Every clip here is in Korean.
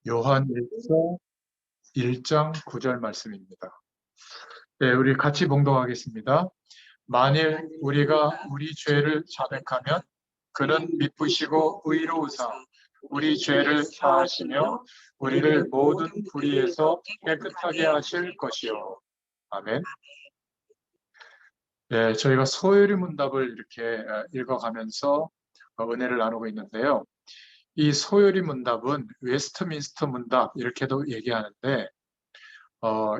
요한일서 1장 9절 말씀입니다. 네, 우리 같이 봉독하겠습니다. 만일 우리가 우리 죄를 자백하면 그는 미쁘시고 의로우사 우리 죄를 사하시며 우리를 모든 불의에서 깨끗하게 하실 것이요. 아멘. 네, 저희가 소요리 문답을 이렇게 읽어가면서 은혜를 나누고 있는데요. 이 소요리 문답은 웨스트민스터 문답 이렇게도 얘기하는데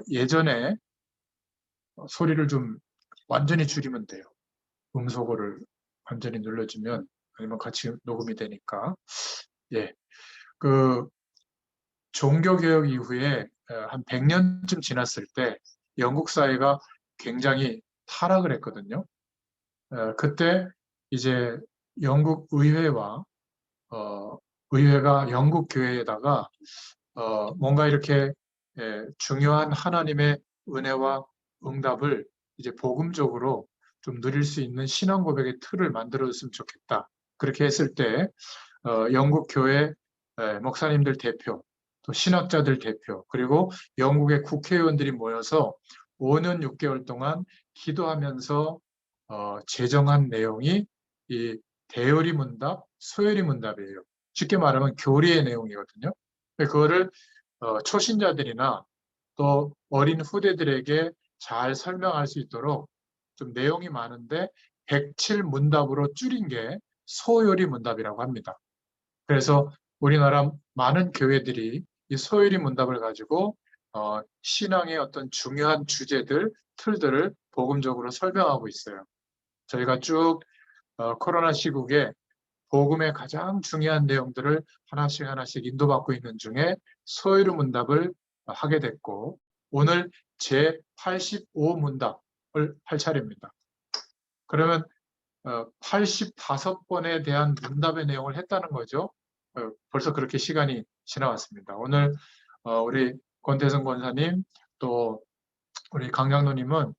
예전에 소리를 좀 완전히 줄이면 돼요. 음소거를 완전히 눌러주면 아니면 같이 녹음이 되니까. 예, 그 종교개혁 이후에 한 100년쯤 지났을 때 영국 사회가 굉장히 타락을 했거든요. 그때 이제 영국 의회와 의회가 영국 교회에다가 뭔가 이렇게 중요한 하나님의 은혜와 응답을 이제 복음적으로 좀 누릴 수 있는 신앙 고백의 틀을 만들어줬으면 좋겠다. 그렇게 했을 때 영국 교회 목사님들 대표, 또 신학자들 대표, 그리고 영국의 국회의원들이 모여서 5년 6개월 동안 기도하면서 제정한 내용이 이 대열이 문답, 소열이 문답이에요. 쉽게 말하면 교리의 내용이거든요. 그거를 초신자들이나 또 어린 후대들에게 잘 설명할 수 있도록 좀 내용이 많은데 107 문답으로 줄인 게 소요리 문답이라고 합니다. 그래서 우리나라 많은 교회들이 이 소요리 문답을 가지고 신앙의 어떤 중요한 주제들, 틀들을 복음적으로 설명하고 있어요. 저희가 쭉 코로나 시국에 복음의 가장 중요한 내용들을 하나씩 하나씩 인도받고 있는 중에 소요리 문답을 하게 됐고 오늘 제85 문답을 할 차례입니다. 그러면 85번에 대한 문답의 내용을 했다는 거죠. 벌써 그렇게 시간이 지나왔습니다. 오늘 우리 권태성 권사님 또 우리 강장로님은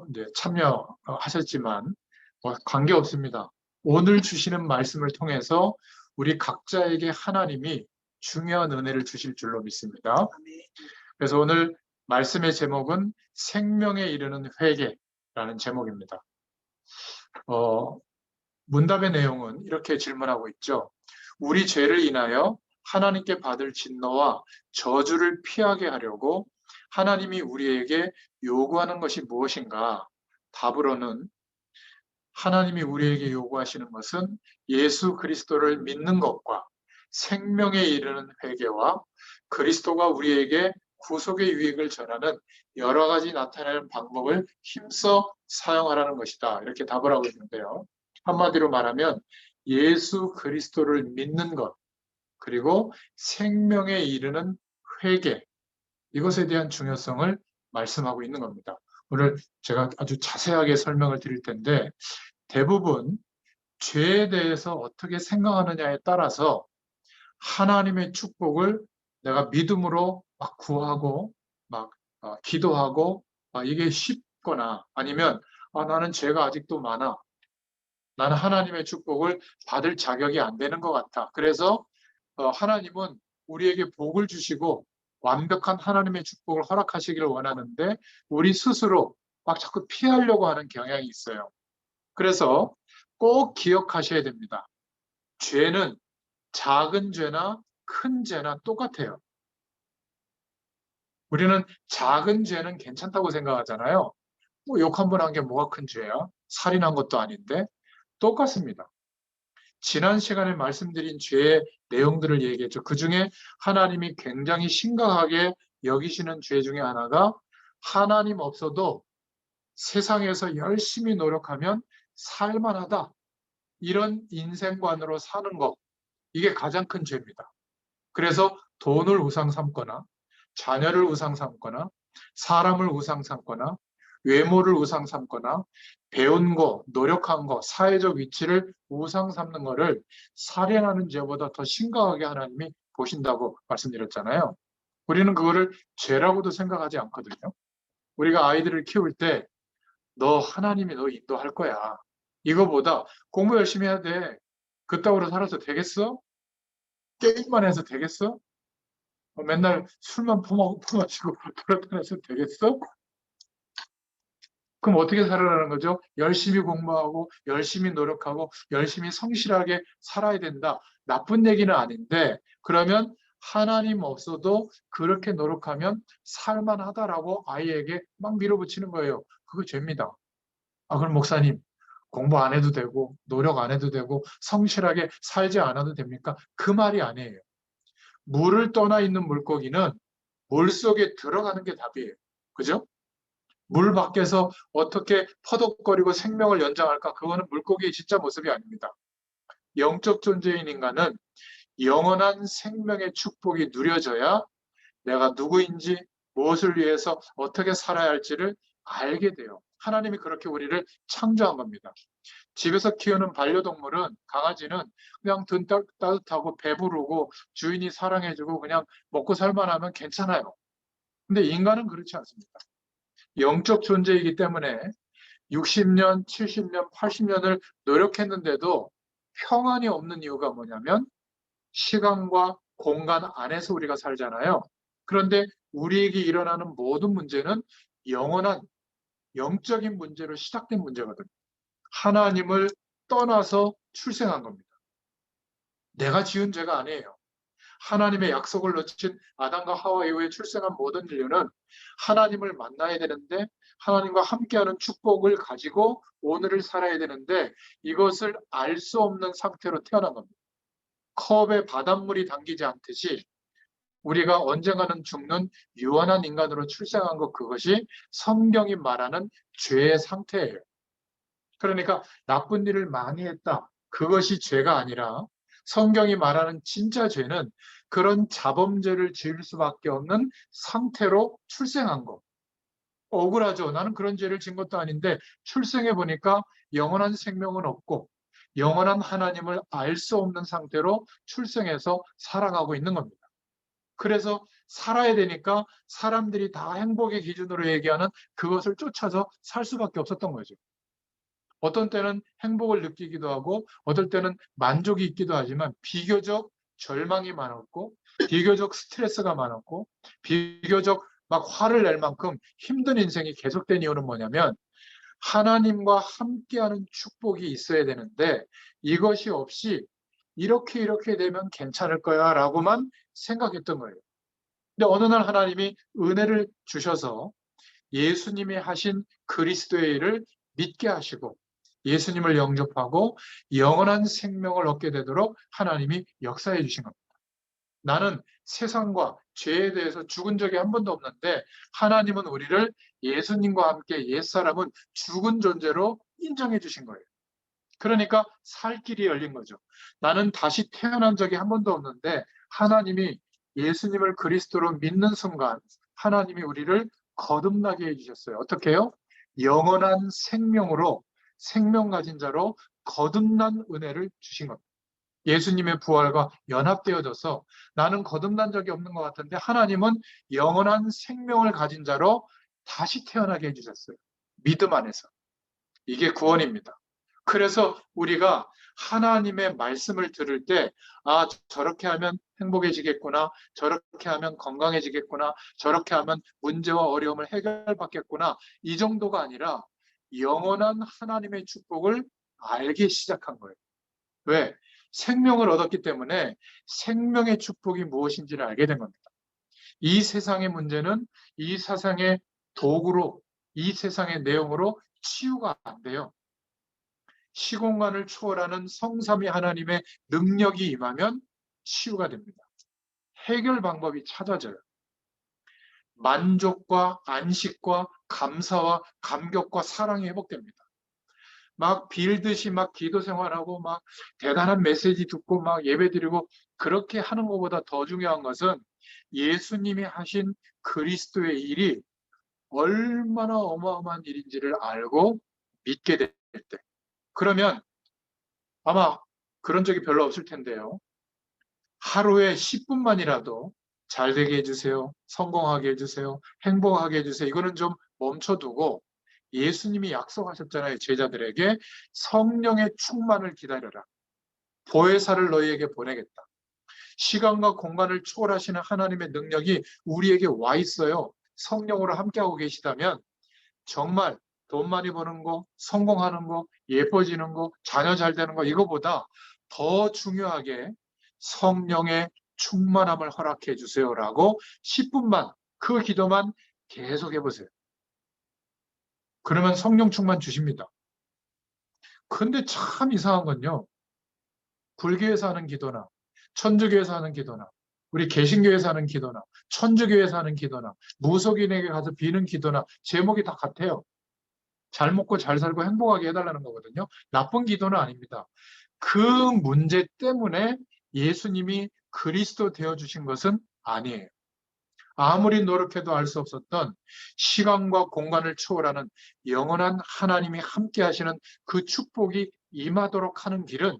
이제 참여하셨지만 관계없습니다. 오늘 주시는 말씀을 통해서 우리 각자에게 하나님이 중요한 은혜를 주실 줄로 믿습니다. 그래서 오늘 말씀의 제목은 생명에 이르는 회개라는 제목입니다. 문답의 내용은 이렇게 질문하고 있죠. 우리 죄를 인하여 하나님께 받을 진노와 저주를 피하게 하려고 하나님이 우리에게 요구하는 것이 무엇인가? 답으로는 하나님이 우리에게 요구하시는 것은 예수 그리스도를 믿는 것과 생명에 이르는 회개와 그리스도가 우리에게 구속의 유익을 전하는 여러 가지 나타나는 방법을 힘써 사용하라는 것이다. 이렇게 답을 하고 있는데요. 한마디로 말하면 예수 그리스도를 믿는 것, 그리고 생명에 이르는 회개, 이것에 대한 중요성을 말씀하고 있는 겁니다. 오늘 제가 아주 자세하게 설명을 드릴 텐데 대부분 죄에 대해서 어떻게 생각하느냐에 따라서 하나님의 축복을 내가 믿음으로 막 구하고 막 기도하고 이게 쉽거나 아니면 나는 죄가 아직도 많아. 나는 하나님의 축복을 받을 자격이 안 되는 것 같아. 그래서 하나님은 우리에게 복을 주시고 완벽한 하나님의 축복을 허락하시기를 원하는데 우리 스스로 막 자꾸 피하려고 하는 경향이 있어요. 그래서 꼭 기억하셔야 됩니다. 죄는 작은 죄나 큰 죄나 똑같아요. 우리는 작은 죄는 괜찮다고 생각하잖아요. 뭐 욕 한 번 한 게 뭐가 큰 죄야? 살인한 것도 아닌데 똑같습니다. 지난 시간에 말씀드린 죄의 내용들을 얘기했죠. 그 중에 하나님이 굉장히 심각하게 여기시는 죄 중에 하나가 하나님 없어도 세상에서 열심히 노력하면 살만하다. 이런 인생관으로 사는 것. 이게 가장 큰 죄입니다. 그래서 돈을 우상 삼거나 자녀를 우상 삼거나 사람을 우상 삼거나 외모를 우상 삼거나 배운 거, 노력한 거, 사회적 위치를 우상 삼는 거를 살인하는 죄보다 더 심각하게 하나님이 보신다고 말씀드렸잖아요. 우리는 그거를 죄라고도 생각하지 않거든요. 우리가 아이들을 키울 때 너 하나님이 너 인도할 거야. 이거보다 공부 열심히 해야 돼. 그따구로 살아서 되겠어? 게임만 해서 되겠어? 맨날 술만 퍼마시고 돌아다녀서 되겠어? 그럼 어떻게 살아라는 거죠? 열심히 공부하고 열심히 노력하고 열심히 성실하게 살아야 된다. 나쁜 얘기는 아닌데 그러면 하나님 없어도 그렇게 노력하면 살만하다라고 아이에게 막 밀어붙이는 거예요. 그거 죄입니다. 아, 그럼 목사님 공부 안 해도 되고 노력 안 해도 되고 성실하게 살지 않아도 됩니까? 그 말이 아니에요. 물을 떠나 있는 물고기는 물 속에 들어가는 게 답이에요. 그죠? 물 밖에서 어떻게 퍼덕거리고 생명을 연장할까? 그거는 물고기의 진짜 모습이 아닙니다. 영적 존재인 인간은 영원한 생명의 축복이 누려져야 내가 누구인지 무엇을 위해서 어떻게 살아야 할지를 알게 돼요. 하나님이 그렇게 우리를 창조한 겁니다. 집에서 키우는 반려동물은 강아지는 그냥 등 따뜻하고 배부르고 주인이 사랑해주고 그냥 먹고 살만하면 괜찮아요. 근데 인간은 그렇지 않습니다. 영적 존재이기 때문에 60년, 70년, 80년을 노력했는데도 평안이 없는 이유가 뭐냐면 시간과 공간 안에서 우리가 살잖아요. 그런데 우리에게 일어나는 모든 문제는 영원한 영적인 문제로 시작된 문제거든요. 하나님을 떠나서 출생한 겁니다. 내가 지은 죄가 아니에요. 하나님의 약속을 놓친 아담과 하와 이후에 출생한 모든 인류는 하나님을 만나야 되는데 하나님과 함께하는 축복을 가지고 오늘을 살아야 되는데 이것을 알 수 없는 상태로 태어난 겁니다. 컵에 바닷물이 담기지 않듯이 우리가 언젠가는 죽는 유한한 인간으로 출생한 것, 그것이 성경이 말하는 죄의 상태예요. 그러니까 나쁜 일을 많이 했다. 그것이 죄가 아니라 성경이 말하는 진짜 죄는 그런 자범죄를 지을 수밖에 없는 상태로 출생한 것. 억울하죠. 나는 그런 죄를 지은 것도 아닌데 출생해 보니까 영원한 생명은 없고 영원한 하나님을 알 수 없는 상태로 출생해서 살아가고 있는 겁니다. 그래서 살아야 되니까 사람들이 다 행복의 기준으로 얘기하는 그것을 쫓아서 살 수밖에 없었던 거죠. 어떤 때는 행복을 느끼기도 하고 어떨 때는 만족이 있기도 하지만 비교적 절망이 많았고 비교적 스트레스가 많았고 비교적 막 화를 낼 만큼 힘든 인생이 계속된 이유는 뭐냐면 하나님과 함께하는 축복이 있어야 되는데 이것이 없이 이렇게 되면 괜찮을 거야 라고만 생각했던 거예요. 근데 어느 날 하나님이 은혜를 주셔서 예수님이 하신 그리스도의 일을 믿게 하시고 예수님을 영접하고 영원한 생명을 얻게 되도록 하나님이 역사해 주신 겁니다. 나는 세상과 죄에 대해서 죽은 적이 한 번도 없는데 하나님은 우리를 예수님과 함께 옛사람은 죽은 존재로 인정해 주신 거예요. 그러니까 살 길이 열린 거죠. 나는 다시 태어난 적이 한 번도 없는데 하나님이 예수님을 그리스도로 믿는 순간 하나님이 우리를 거듭나게 해주셨어요. 어떻게 해요? 영원한 생명으로 생명 가진 자로 거듭난 은혜를 주신 겁니다. 예수님의 부활과 연합되어져서 나는 거듭난 적이 없는 것 같은데 하나님은 영원한 생명을 가진 자로 다시 태어나게 해주셨어요. 믿음 안에서. 이게 구원입니다. 그래서 우리가 하나님의 말씀을 들을 때, 아, 저렇게 하면 행복해지겠구나, 저렇게 하면 건강해지겠구나, 저렇게 하면 문제와 어려움을 해결받겠구나, 이 정도가 아니라 영원한 하나님의 축복을 알기 시작한 거예요. 왜? 생명을 얻었기 때문에 생명의 축복이 무엇인지를 알게 된 겁니다. 이 세상의 문제는 이 세상의 도구로, 이 세상의 내용으로 치유가 안 돼요. 시공간을 초월하는 성삼위 하나님의 능력이 임하면 치유가 됩니다. 해결 방법이 찾아져요. 만족과 안식과 감사와 감격과 사랑이 회복됩니다. 막 빌듯이 막 기도 생활하고 막 대단한 메시지 듣고 막 예배드리고 그렇게 하는 것보다 더 중요한 것은 예수님이 하신 그리스도의 일이 얼마나 어마어마한 일인지를 알고 믿게 될 때. 그러면 아마 그런 적이 별로 없을 텐데요. 하루에 10분만이라도 잘 되게 해주세요. 성공하게 해주세요. 행복하게 해주세요. 이거는 좀 멈춰두고 예수님이 약속하셨잖아요. 제자들에게 성령의 충만을 기다려라. 보혜사를 너희에게 보내겠다. 시간과 공간을 초월하시는 하나님의 능력이 우리에게 와 있어요. 성령으로 함께하고 계시다면 정말 돈 많이 버는 거, 성공하는 거, 예뻐지는 거, 자녀 잘 되는 거 이거보다 더 중요하게 성령의 충만함을 허락해 주세요라고 10분만 그 기도만 계속 해보세요. 그러면 성령 충만 주십니다. 근데 참 이상한 건요. 불교에서 하는 기도나 천주교에서 하는 기도나 우리 개신교에서 하는 기도나 천주교에서 하는 기도나 무속인에게 가서 비는 기도나 제목이 다 같아요. 잘 먹고 잘 살고 행복하게 해달라는 거거든요. 나쁜 기도는 아닙니다. 그 문제 때문에 예수님이 그리스도 되어주신 것은 아니에요. 아무리 노력해도 알 수 없었던 시간과 공간을 초월하는 영원한 하나님이 함께 하시는 그 축복이 임하도록 하는 길은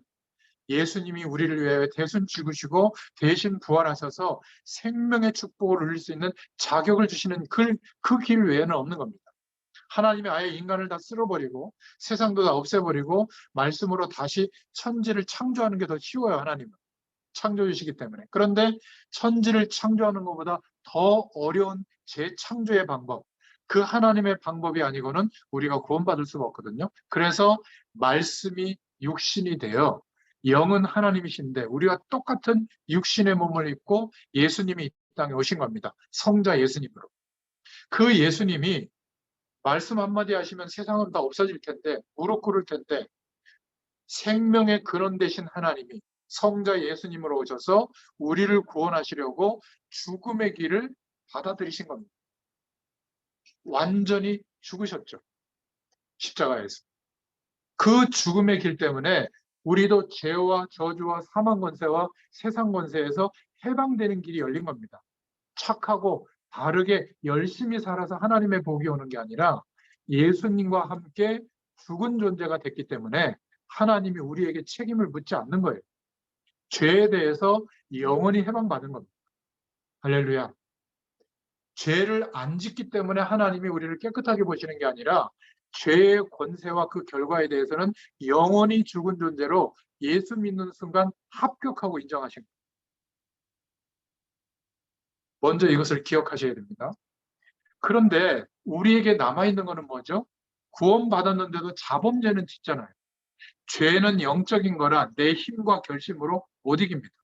예수님이 우리를 위해 대신 죽으시고 대신 부활하셔서 생명의 축복을 누릴 수 있는 자격을 주시는 그 길 외에는 없는 겁니다. 하나님이 아예 인간을 다 쓸어버리고 세상도 다 없애버리고 말씀으로 다시 천지를 창조하는 게 더 쉬워요. 하나님은 창조주시기 때문에. 그런데 천지를 창조하는 것보다 더 어려운 재창조의 방법, 그 하나님의 방법이 아니고는 우리가 구원받을 수가 없거든요. 그래서 말씀이 육신이 되어 영은 하나님이신데 우리가 똑같은 육신의 몸을 입고 예수님이 이 땅에 오신 겁니다. 성자 예수님으로. 그 예수님이 말씀 한마디 하시면 세상은 다 없어질 텐데, 무릎 꿇을 텐데, 생명의 근원 되신 하나님이 성자 예수님으로 오셔서 우리를 구원하시려고 죽음의 길을 받아들이신 겁니다. 완전히 죽으셨죠. 십자가에서. 그 죽음의 길 때문에 우리도 죄와 저주와 사망 권세와 세상 권세에서 해방되는 길이 열린 겁니다. 착하고 바르게 열심히 살아서 하나님의 복이 오는 게 아니라 예수님과 함께 죽은 존재가 됐기 때문에 하나님이 우리에게 책임을 묻지 않는 거예요. 죄에 대해서 영원히 해방받은 겁니다. 할렐루야. 죄를 안 짓기 때문에 하나님이 우리를 깨끗하게 보시는 게 아니라 죄의 권세와 그 결과에 대해서는 영원히 죽은 존재로 예수 믿는 순간 합격하고 인정하신 거예요. 먼저 이것을 기억하셔야 됩니다. 그런데 우리에게 남아있는 것은 뭐죠? 구원받았는데도 자범죄는 짓잖아요. 죄는 영적인 거라 내 힘과 결심으로 못 이깁니다.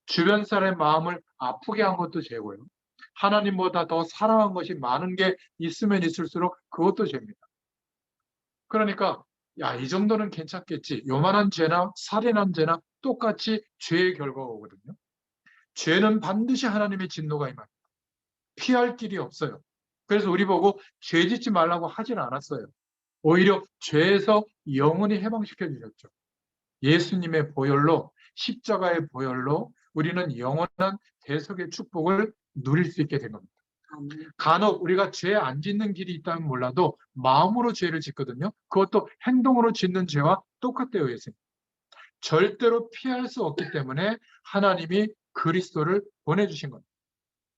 주변 사람의 마음을 아프게 한 것도 죄고요. 하나님보다 더 사랑한 것이 많은 게 있으면 있을수록 그것도 죄입니다. 그러니까 야, 이 정도는 괜찮겠지. 요만한 죄나 살인한 죄나 똑같이 죄의 결과가 오거든요. 죄는 반드시 하나님의 진노가 임합니다. 피할 길이 없어요. 그래서 우리 보고 죄 짓지 말라고 하진 않았어요. 오히려 죄에서 영원히 해방시켜 주셨죠. 예수님의 보혈로, 십자가의 보혈로 우리는 영원한 대속의 축복을 누릴 수 있게 된 겁니다. 간혹 우리가 죄 안 짓는 길이 있다면 몰라도 마음으로 죄를 짓거든요. 그것도 행동으로 짓는 죄와 똑같대요, 예수님. 절대로 피할 수 없기 때문에 하나님이 그리스도를 보내주신 겁니다.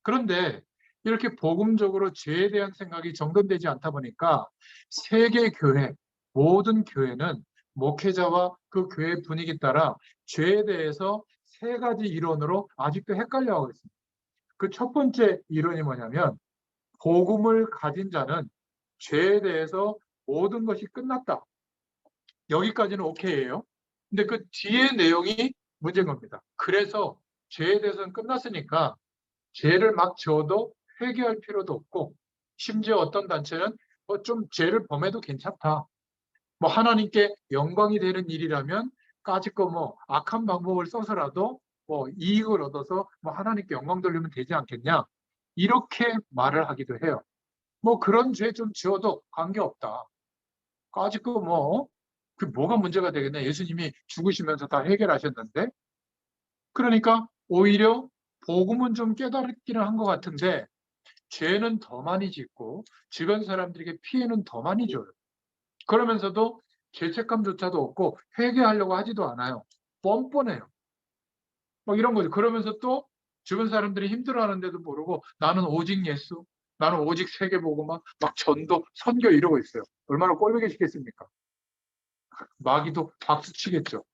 그런데 이렇게 복음적으로 죄에 대한 생각이 정돈되지 않다 보니까 세계 교회, 모든 교회는 목회자와 그 교회 분위기 따라 죄에 대해서 세 가지 이론으로 아직도 헷갈려하고 있습니다. 그 첫 번째 이론이 뭐냐면 복음을 가진 자는 죄에 대해서 모든 것이 끝났다. 여기까지는 오케이예요. 근데 그 뒤에 내용이 문제인 겁니다. 그래서 죄에 대해서는 끝났으니까 죄를 막 지어도 회개할 필요도 없고 심지어 어떤 단체는 좀 죄를 범해도 괜찮다. 뭐 하나님께 영광이 되는 일이라면 까짓거 뭐 악한 방법을 써서라도 뭐 이익을 얻어서 뭐 하나님께 영광 돌리면 되지 않겠냐. 이렇게 말을 하기도 해요. 뭐 그런 죄 좀 지어도 관계없다. 까짓거 뭐 그 뭐가 문제가 되겠냐. 예수님이 죽으시면서 다 해결하셨는데. 그러니까 오히려 복음은 좀 깨달기는 한 것 같은데 죄는 더 많이 짓고 주변 사람들에게 피해는 더 많이 줘요. 그러면서도 죄책감조차도 없고 회개하려고 하지도 않아요. 뻔뻔해요. 막 이런 거죠. 그러면서 또 주변 사람들이 힘들어하는데도 모르고 나는 오직 예수, 나는 오직 세계복음만 막 전도, 선교 이러고 있어요. 얼마나 꼴보기 싫겠습니까? 마귀도 박수 치겠죠.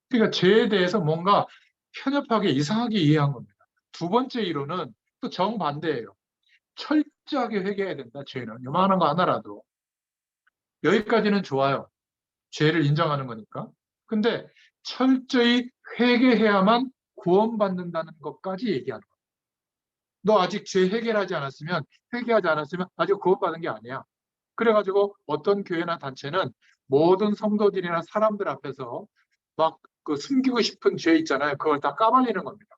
그러니까 죄에 대해서 뭔가 편협하게 이상하게 이해한 겁니다. 두 번째 이론은 또 정반대예요. 철저하게 회개해야 된다, 죄는. 요만한 거 하나라도. 여기까지는 좋아요. 죄를 인정하는 거니까. 근데 철저히 회개해야만 구원받는다는 것까지 얘기하는 거예요. 너 아직 죄 해결하지 않았으면, 회개하지 않았으면 아직 구원받은 게 아니야. 그래가지고 어떤 교회나 단체는 모든 성도들이나 사람들 앞에서 막 그 숨기고 싶은 죄 있잖아요. 그걸 다 까발리는 겁니다.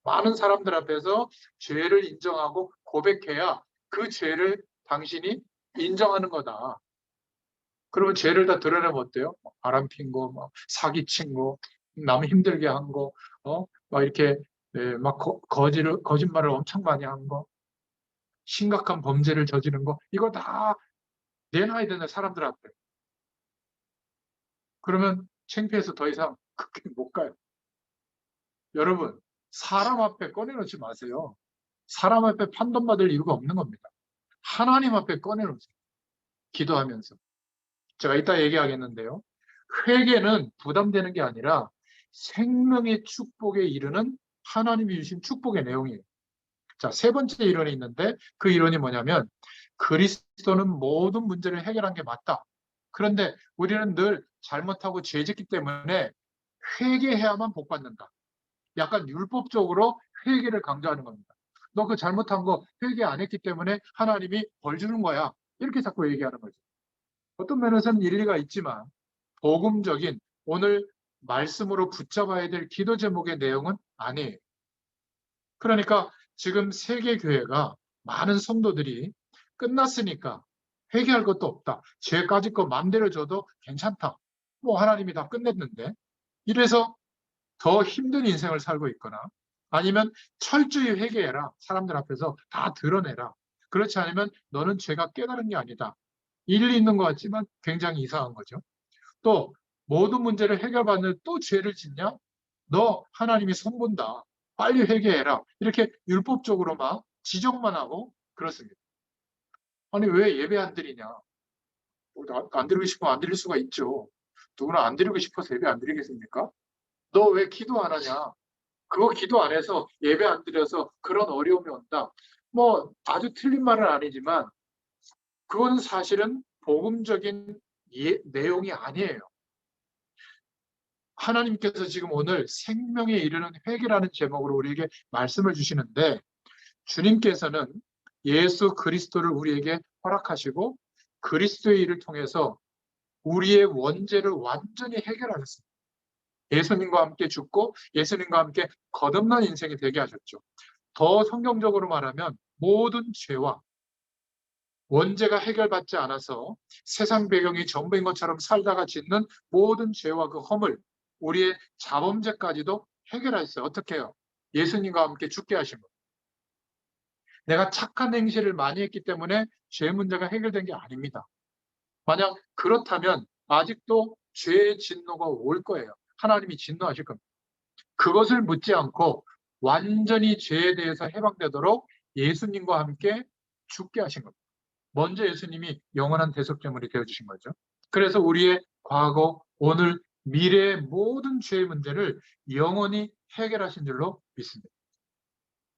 많은 사람들 앞에서 죄를 인정하고 고백해야 그 죄를 당신이 인정하는 거다. 그러면 죄를 다 드러내면 어때요? 바람 핀 거, 막 사기친 거, 남 힘들게 한 거, 막 이렇게 막 거짓말을 엄청 많이 한 거, 심각한 범죄를 저지른 거, 이거 다 내놔야 되는 사람들 앞에. 그러면 창피해서 더 이상 그렇게 못 가요. 여러분, 사람 앞에 꺼내놓지 마세요. 사람 앞에 판단받을 이유가 없는 겁니다. 하나님 앞에 꺼내놓으세요. 기도하면서. 제가 이따 얘기하겠는데요. 회개는 부담되는 게 아니라 생명의 축복에 이르는 하나님이 주신 축복의 내용이에요. 자, 세 번째 이론이 있는데 그 이론이 뭐냐면 그리스도는 모든 문제를 해결한 게 맞다. 그런데 우리는 늘 잘못하고 죄짓기 때문에 회개해야만 복받는다. 약간 율법적으로 회개를 강조하는 겁니다. 너 그 잘못한 거 회개 안 했기 때문에 하나님이 벌 주는 거야. 이렇게 자꾸 얘기하는 거죠. 어떤 면에서는 일리가 있지만 복음적인 오늘 말씀으로 붙잡아야 될 기도 제목의 내용은 아니에요. 그러니까 지금 세계교회가 많은 성도들이 끝났으니까 회개할 것도 없다. 죄까지 거 마음대로 줘도 괜찮다. 뭐 하나님이 다 끝냈는데 이래서 더 힘든 인생을 살고 있거나 아니면 철저히 회개해라. 사람들 앞에서 다 드러내라. 그렇지 않으면 너는 죄가 깨달은 게 아니다. 일리 있는 것 같지만 굉장히 이상한 거죠. 또 모든 문제를 해결받는 또 죄를 짓냐? 너 하나님이 손본다. 빨리 회개해라. 이렇게 율법적으로 막 지적만 하고 그렇습니다. 아니 왜 예배 안 드리냐? 안 드리고 싶으면 안 드릴 수가 있죠. 누구나 안 드리고 싶어서 예배 안 드리겠습니까? 너 왜 기도 안 하냐? 그거 기도 안 해서 예배 안 드려서 그런 어려움이 온다. 뭐 아주 틀린 말은 아니지만 그건 사실은 복음적인 내용이 아니에요. 하나님께서 지금 오늘 생명에 이르는 회개라는 제목으로 우리에게 말씀을 주시는데 주님께서는 예수 그리스도를 우리에게 허락하시고 그리스도의 일을 통해서 우리의 원죄를 완전히 해결하셨습니다. 예수님과 함께 죽고 예수님과 함께 거듭난 인생이 되게 하셨죠. 더 성경적으로 말하면 모든 죄와 원죄가 해결받지 않아서 세상 배경이 전부인 것처럼 살다가 짓는 모든 죄와 그 허물, 우리의 자범죄까지도 해결하셨어요. 어떻게 해요? 예수님과 함께 죽게 하신 거예요. 내가 착한 행실을 많이 했기 때문에 죄 문제가 해결된 게 아닙니다. 만약 그렇다면 아직도 죄의 진노가 올 거예요. 하나님이 진노하실 겁니다. 그것을 묻지 않고 완전히 죄에 대해서 해방되도록 예수님과 함께 죽게 하신 겁니다. 먼저 예수님이 영원한 대속제물이 되어주신 거죠. 그래서 우리의 과거, 오늘, 미래의 모든 죄의 문제를 영원히 해결하신 줄로 믿습니다.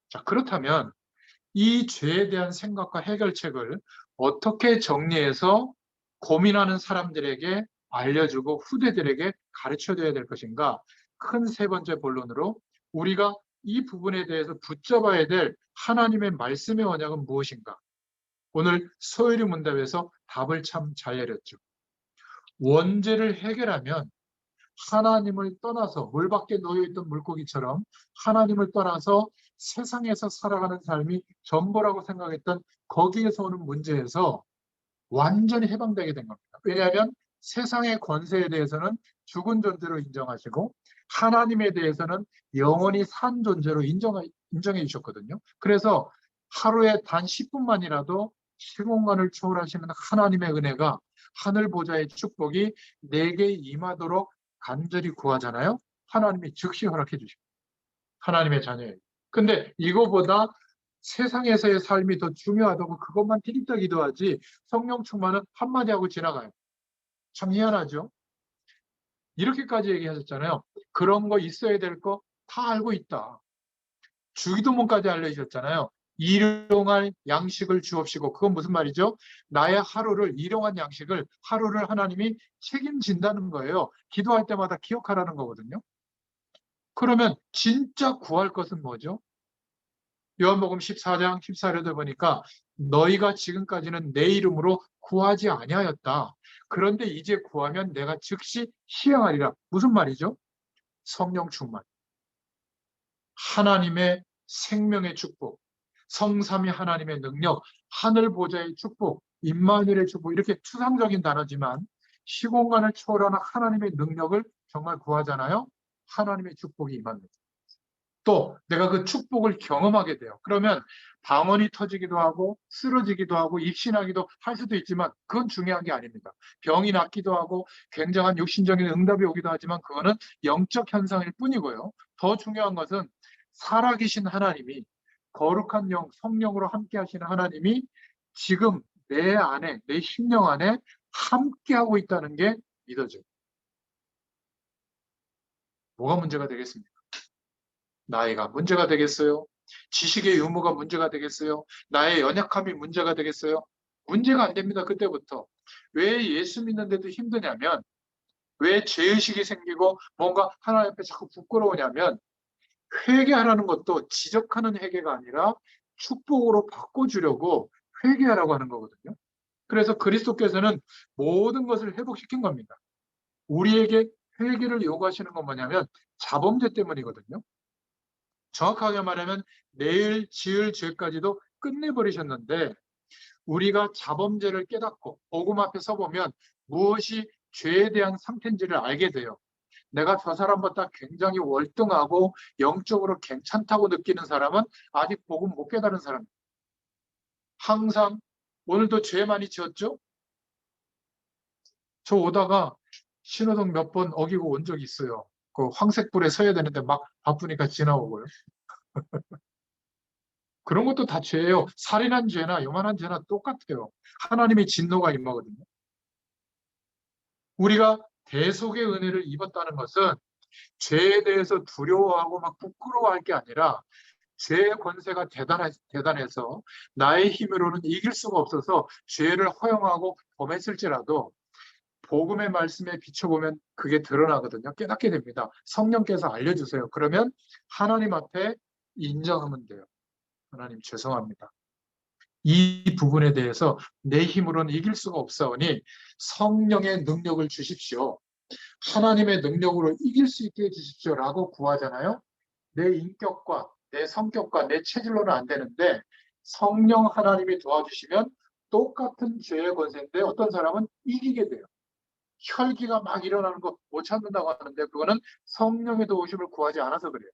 자, 그렇다면 이 죄에 대한 생각과 해결책을 어떻게 정리해서 고민하는 사람들에게 알려주고 후대들에게 가르쳐줘야 될 것인가? 큰 세 번째 본론으로 우리가 이 부분에 대해서 붙잡아야 될 하나님의 말씀의 언약은 무엇인가? 오늘 소요리 문답에서 답을 참 잘 내렸죠. 원죄를 해결하면 하나님을 떠나서 물 밖에 놓여있던 물고기처럼 하나님을 떠나서 세상에서 살아가는 삶이 전부라고 생각했던 거기에서 오는 문제에서 완전히 해방되게 된 겁니다. 왜냐하면 세상의 권세에 대해서는 죽은 존재로 인정하시고 하나님에 대해서는 영원히 산 존재로 인정해 주셨거든요. 그래서 하루에 단 10분만이라도 시공간을 초월하시는 하나님의 은혜가 하늘 보좌의 축복이 내게 임하도록 간절히 구하잖아요. 하나님이 즉시 허락해 주십니다. 하나님의 자녀예요. 근데 이거보다 세상에서의 삶이 더 중요하다고 그것만 티립다 기도하지 성령 충만은 한마디 하고 지나가요. 참 희한하죠? 이렇게까지 얘기하셨잖아요. 그런 거 있어야 될 거 다 알고 있다. 주기도문까지 알려주셨잖아요. 일용할 양식을 주옵시고, 그건 무슨 말이죠? 나의 하루를, 일용할 양식을, 하루를 하나님이 책임진다는 거예요. 기도할 때마다 기억하라는 거거든요. 그러면 진짜 구할 것은 뭐죠? 요한복음 14장 14절에 보니까 너희가 지금까지는 내 이름으로 구하지 아니하였다. 그런데 이제 구하면 내가 즉시 시행하리라. 무슨 말이죠? 성령 충만. 하나님의 생명의 축복, 성삼위 하나님의 능력, 하늘 보좌의 축복, 임마누엘의 축복, 이렇게 추상적인 단어지만 시공간을 초월하는 하나님의 능력을 정말 구하잖아요. 하나님의 축복이 임합니다. 또 내가 그 축복을 경험하게 돼요. 그러면 방언이 터지기도 하고 쓰러지기도 하고 입신하기도 할 수도 있지만 그건 중요한 게 아닙니다. 병이 낫기도 하고 굉장한 육신적인 응답이 오기도 하지만 그거는 영적 현상일 뿐이고요. 더 중요한 것은 살아계신 하나님이, 거룩한 영, 성령으로 함께 하시는 하나님이 지금 내 안에, 내 심령 안에 함께하고 있다는 게 믿어져요. 뭐가 문제가 되겠습니까? 나이가 문제가 되겠어요? 지식의 유무가 문제가 되겠어요? 나의 연약함이 문제가 되겠어요? 문제가 안 됩니다. 그때부터. 왜 예수 믿는데도 힘드냐면, 왜 죄의식이 생기고 뭔가 하나님 앞에 자꾸 부끄러우냐면, 회개하라는 것도 지적하는 회개가 아니라 축복으로 바꿔주려고 회개하라고 하는 거거든요. 그래서 그리스도께서는 모든 것을 회복시킨 겁니다. 우리에게 회개를 요구하시는 건 뭐냐면 자범죄 때문이거든요. 정확하게 말하면 내일 지을 죄까지도 끝내버리셨는데, 우리가 자범죄를 깨닫고 복음 앞에 서보면 무엇이 죄에 대한 상태인지를 알게 돼요. 내가 저 사람보다 굉장히 월등하고 영적으로 괜찮다고 느끼는 사람은 아직 복음 못 깨달은 사람입니다. 항상 오늘도 죄 많이 지었죠? 저 오다가 신호등 몇 번 어기고 온 적이 있어요. 그 황색불에 서야 되는데 막 바쁘니까 지나오고요. 그런 것도 다 죄예요. 살인한 죄나 요만한 죄나 똑같아요. 하나님의 진노가 임하거든요. 우리가 대속의 은혜를 입었다는 것은 죄에 대해서 두려워하고 막 부끄러워할 게 아니라 죄의 권세가 대단해서 나의 힘으로는 이길 수가 없어서 죄를 허용하고 범했을지라도 복음의 말씀에 비춰보면 그게 드러나거든요. 깨닫게 됩니다. 성령께서 알려주세요. 그러면 하나님 앞에 인정하면 돼요. 하나님 죄송합니다. 이 부분에 대해서 내 힘으로는 이길 수가 없사오니 성령의 능력을 주십시오. 하나님의 능력으로 이길 수 있게 해주십시오라고 구하잖아요. 내 인격과 내 성격과 내 체질로는 안 되는데 성령 하나님이 도와주시면 똑같은 죄의 권세인데 어떤 사람은 이기게 돼요. 혈기가 막 일어나는 거 못 참는다고 하는데 그거는 성령의 도우심을 구하지 않아서 그래요.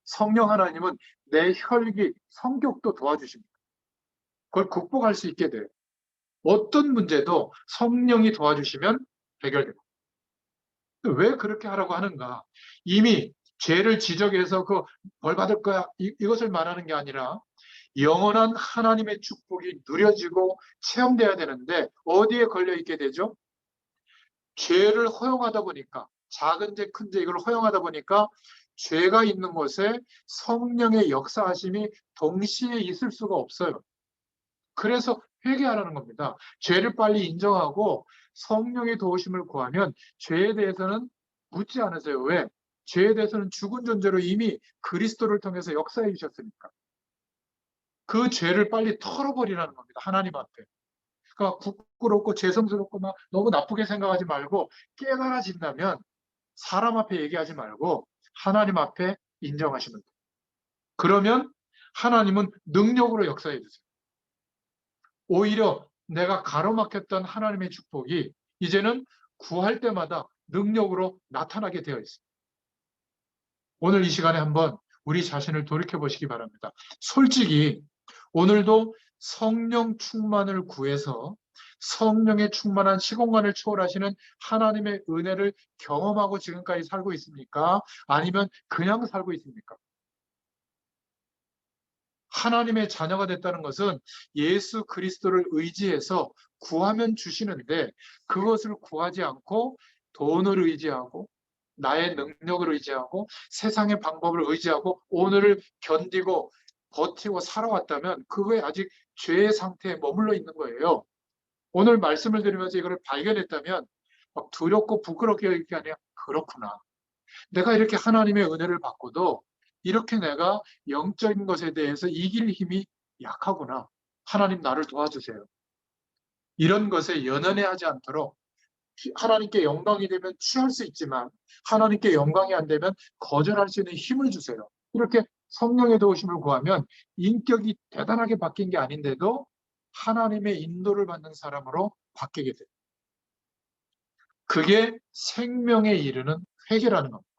성령 하나님은 내 혈기, 성격도 도와주십니다. 그걸 극복할 수 있게 돼요. 어떤 문제도 성령이 도와주시면 해결됩니다. 왜 그렇게 하라고 하는가? 이미 죄를 지적해서 그 벌 받을 거야 이것을 말하는 게 아니라 영원한 하나님의 축복이 누려지고 체험돼야 되는데 어디에 걸려 있게 되죠? 죄를 허용하다 보니까 작은 죄, 큰 죄 이걸 허용하다 보니까 죄가 있는 곳에 성령의 역사하심이 동시에 있을 수가 없어요. 그래서 회개하라는 겁니다. 죄를 빨리 인정하고 성령의 도우심을 구하면 죄에 대해서는 묻지 않으세요. 왜? 죄에 대해서는 죽은 존재로 이미 그리스도를 통해서 역사해 주셨으니까. 그 죄를 빨리 털어버리라는 겁니다. 하나님 앞에. 그러니까 부끄럽고 죄송스럽고 막 너무 나쁘게 생각하지 말고 깨달아진다면 사람 앞에 얘기하지 말고 하나님 앞에 인정하시면 돼요. 그러면 하나님은 능력으로 역사해 주세요. 오히려 내가 가로막혔던 하나님의 축복이 이제는 구할 때마다 능력으로 나타나게 되어 있습니다. 오늘 이 시간에 한번 우리 자신을 돌이켜 보시기 바랍니다. 솔직히 오늘도 성령 충만을 구해서 성령의 충만한 시공간을 초월하시는 하나님의 은혜를 경험하고 지금까지 살고 있습니까? 아니면 그냥 살고 있습니까? 하나님의 자녀가 됐다는 것은 예수 그리스도를 의지해서 구하면 주시는데 그것을 구하지 않고 돈을 의지하고 나의 능력을 의지하고 세상의 방법을 의지하고 오늘을 견디고 버티고 살아왔다면 그거에 아직 죄의 상태에 머물러 있는 거예요. 오늘 말씀을 드리면서 이걸 발견했다면 막 두렵고 부끄럽게 여길 게 아니라 그렇구나. 내가 이렇게 하나님의 은혜를 받고도 이렇게 내가 영적인 것에 대해서 이길 힘이 약하구나. 하나님 나를 도와주세요. 이런 것에 연연해하지 않도록 하나님께 영광이 되면 취할 수 있지만 하나님께 영광이 안 되면 거절할 수 있는 힘을 주세요. 이렇게 성령의 도우심을 구하면 인격이 대단하게 바뀐 게 아닌데도 하나님의 인도를 받는 사람으로 바뀌게 돼요. 그게 생명에 이르는 회개라는 겁니다.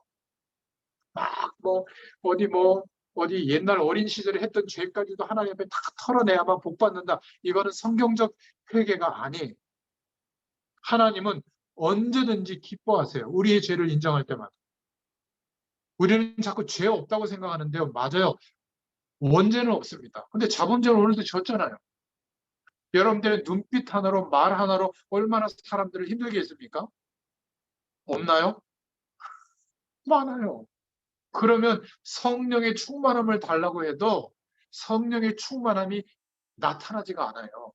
막 어디 옛날 어린 시절에 했던 죄까지도 하나님 앞에 다 털어내야만 복 받는다. 이거는 성경적 회개가 아니에요. 하나님은 언제든지 기뻐하세요. 우리의 죄를 인정할 때마다. 우리는 자꾸 죄 없다고 생각하는데요. 맞아요. 원죄는 없습니다. 근데 자본죄는 오늘도 졌잖아요. 여러분들의 눈빛 하나로 말 하나로 얼마나 사람들을 힘들게 했습니까? 없나요? 많아요. 그러면 성령의 충만함을 달라고 해도 성령의 충만함이 나타나지가 않아요.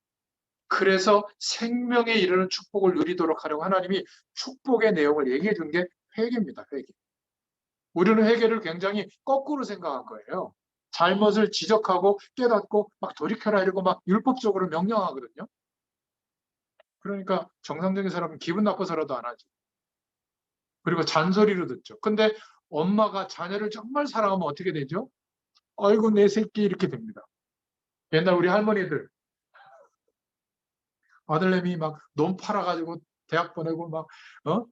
그래서 생명에 이르는 축복을 누리도록 하려고 하나님이 축복의 내용을 얘기해 준 게 회개입니다. 회개. 우리는 회개를 굉장히 거꾸로 생각한 거예요. 잘못을 지적하고 깨닫고 막 돌이켜라 이러고 막 율법적으로 명령하거든요. 그러니까 정상적인 사람은 기분 나빠서라도 안 하죠. 그리고 잔소리로 듣죠. 근데 엄마가 자녀를 정말 사랑하면 어떻게 되죠? 아이고 내 새끼 이렇게 됩니다. 옛날 우리 할머니들 아들내미 막 돈 팔아가지고 대학 보내고 막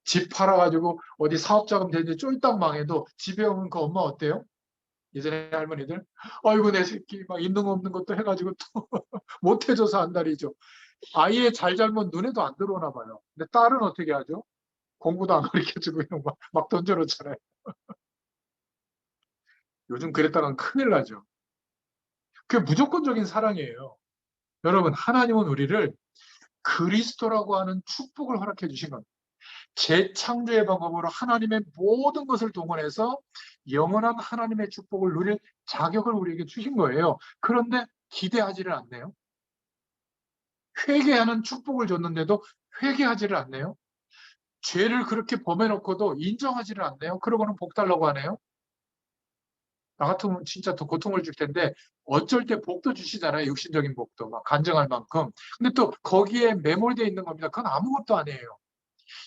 집 팔아가지고 어디 사업자금 되는데 쫄딱 망해도 집에 오면 그 엄마 어때요? 예전에 할머니들 아이고 내 새끼 막 있는 거 없는 것도 해가지고 또 못해줘서 안달이죠. 아이의 잘잘못 눈에도 안 들어오나 봐요. 근데 딸은 어떻게 하죠? 공부도 안 가르쳐주고 그냥 막 던져놓잖아요. 요즘 그랬다간 큰일 나죠. 그게 무조건적인 사랑이에요. 여러분 하나님은 우리를 그리스도라고 하는 축복을 허락해 주신 겁니다. 재창조의 방법으로 하나님의 모든 것을 동원해서 영원한 하나님의 축복을 누릴 자격을 우리에게 주신 거예요. 그런데 기대하지를 않네요. 회개하는 축복을 줬는데도 회개하지를 않네요. 죄를 그렇게 범해놓고도 인정하지를 않네요. 그러고는 복 달라고 하네요. 나 같으면 진짜 더 고통을 줄 텐데 어쩔 때 복도 주시잖아요. 육신적인 복도 막 간증할 만큼. 근데 또 거기에 매몰되어 있는 겁니다. 그건 아무것도 아니에요.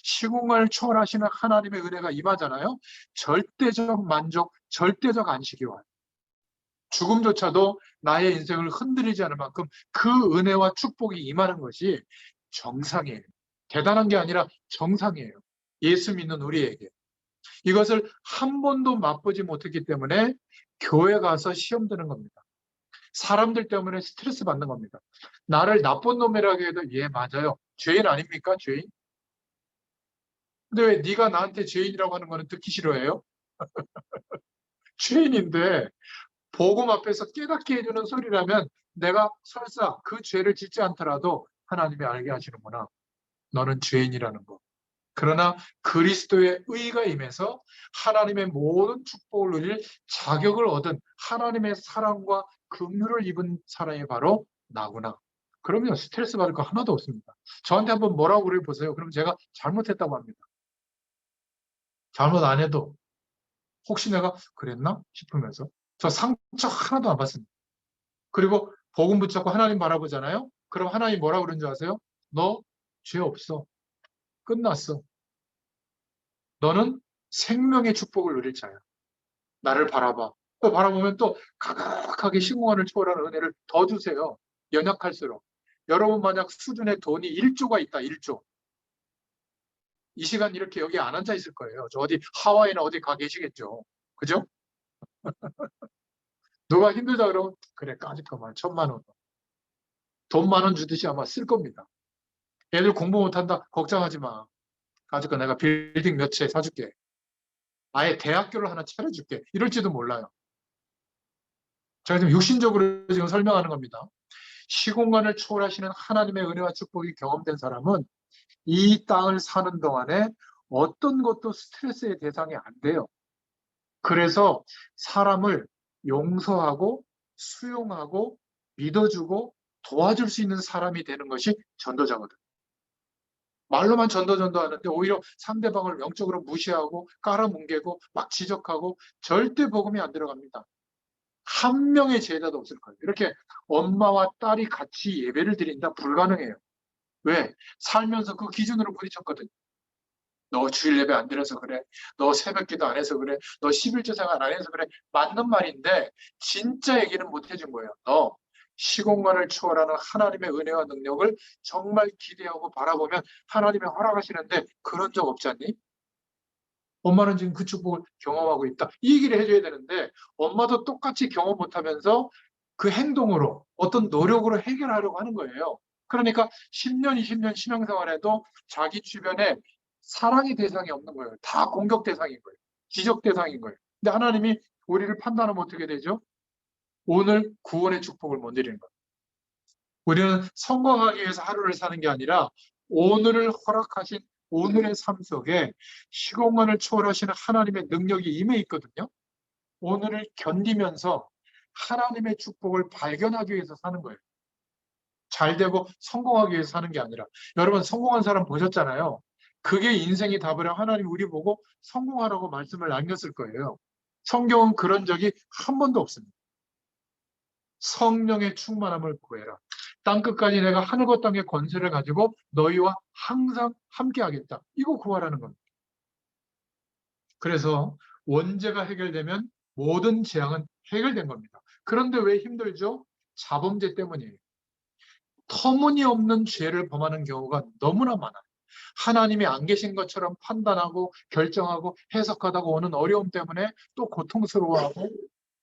시공간을 초월하시는 하나님의 은혜가 임하잖아요. 절대적 만족, 절대적 안식이 와요. 죽음조차도 나의 인생을 흔들리지 않을 만큼 그 은혜와 축복이 임하는 것이 정상이에요. 대단한 게 아니라 정상이에요. 예수 믿는 우리에게. 이것을 한 번도 맛보지 못했기 때문에 교회 가서 시험 드는 겁니다. 사람들 때문에 스트레스 받는 겁니다. 나를 나쁜 놈이라고 해도 예 맞아요. 죄인 아닙니까? 죄인? 근데 왜 네가 나한테 죄인이라고 하는 거는 듣기 싫어해요? 죄인인데 복음 앞에서 깨닫게 해주는 소리라면 내가 설사 그 죄를 짓지 않더라도 하나님이 알게 하시는구나. 너는 죄인이라는 거. 그러나 그리스도의 의가 임해서 하나님의 모든 축복을 누릴 자격을 얻은 하나님의 사랑과 긍휼을 입은 사람이 바로 나구나. 그러면 스트레스 받을 거 하나도 없습니다. 저한테 한번 뭐라고 그래 보세요. 그럼 제가 잘못했다고 합니다. 잘못 안 해도 혹시 내가 그랬나 싶으면서 저 상처 하나도 안 받습니다. 그리고 복음 붙잡고 하나님 바라보잖아요. 그럼 하나님 뭐라고 그러는 줄 아세요? 너 죄 없어. 끝났어. 너는 생명의 축복을 누릴 자야. 나를 바라봐. 또 바라보면 또 가득하게 시공간을 초월하는 은혜를 더 주세요. 연약할수록. 여러분 만약 수준의 돈이 1조가 있다. 1조. 이 시간 이렇게 여기 안 앉아 있을 거예요. 저 어디 하와이나 어디 가 계시겠죠. 그죠? 누가 힘들다 그러면 그래 까짓거만 1,000만 원. 돈 10,000원 주듯이 아마 쓸 겁니다. 애들 공부 못한다? 걱정하지 마. 까짓거 내가 빌딩 몇 채 사줄게. 아예 대학교를 하나 차려줄게. 이럴지도 몰라요. 제가 지금 육신적으로 지금 설명하는 겁니다. 시공간을 초월하시는 하나님의 은혜와 축복이 경험된 사람은 이 땅을 사는 동안에 어떤 것도 스트레스의 대상이 안 돼요. 그래서 사람을 용서하고 수용하고 믿어주고 도와줄 수 있는 사람이 되는 것이 전도자거든. 말로만 전도 하는데 오히려 상대방을 영적으로 무시하고 깔아뭉개고 막 지적하고 절대 복음이 안 들어갑니다. 한 명의 제자도 없을 거예요. 이렇게 엄마와 딸이 같이 예배를 드린다? 불가능해요. 왜? 살면서 그 기준으로 부딪혔거든요. 너 주일 예배 안 드려서 그래. 너 새벽 기도 안 해서 그래. 너 11조 생활 안 해서 그래. 맞는 말인데 진짜 얘기는 못 해준 거예요. 너 시공간을 초월하는 하나님의 은혜와 능력을 정말 기대하고 바라보면 하나님이 허락하시는데 그런 적 없지 않니? 엄마는 지금 그 축복을 경험하고 있다. 이 얘기를 해줘야 되는데 엄마도 똑같이 경험 못하면서 그 행동으로 어떤 노력으로 해결하려고 하는 거예요. 그러니까 10년, 20년 신앙생활에도 자기 주변에 사랑의 대상이 없는 거예요. 다 공격 대상인 거예요. 지적 대상인 거예요. 근데 하나님이 우리를 판단하면 어떻게 되죠? 오늘 구원의 축복을 못 드리는 거예요. 우리는 성공하기 위해서 하루를 사는 게 아니라 오늘을 허락하신 오늘의 삶 속에 시공간을 초월하시는 하나님의 능력이 임해 있거든요. 오늘을 견디면서 하나님의 축복을 발견하기 위해서 사는 거예요. 잘 되고 성공하기 위해서 사는 게 아니라. 여러분 성공한 사람 보셨잖아요. 그게 인생이 답이라 하나님 우리 보고 성공하라고 말씀을 남겼을 거예요. 성경은 그런 적이 한 번도 없습니다. 성령의 충만함을 구해라. 땅끝까지 내가 하늘과 땅의 권세를 가지고 너희와 항상 함께 하겠다. 이거 구하라는 겁니다. 그래서 원죄가 해결되면 모든 재앙은 해결된 겁니다. 그런데 왜 힘들죠? 자범죄 때문이에요. 터무니없는 죄를 범하는 경우가 너무나 많아요. 하나님이 안 계신 것처럼 판단하고 결정하고 해석하다가 오는 어려움 때문에 또 고통스러워하고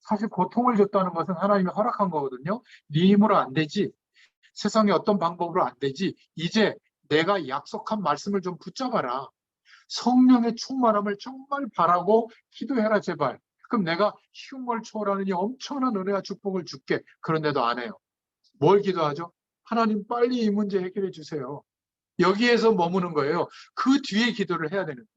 사실 고통을 줬다는 것은 하나님이 허락한 거거든요. 네 힘으로 안 되지. 세상에 어떤 방법으로 안 되지. 이제 내가 약속한 말씀을 좀 붙잡아라. 성령의 충만함을 정말 바라고 기도해라 제발. 그럼 내가 쉬운 걸 초월하는 이 엄청난 은혜와 축복을 줄게. 그런데도 안 해요. 뭘 기도하죠? 하나님 빨리 이 문제 해결해 주세요. 여기에서 머무는 거예요. 그 뒤에 기도를 해야 되는데.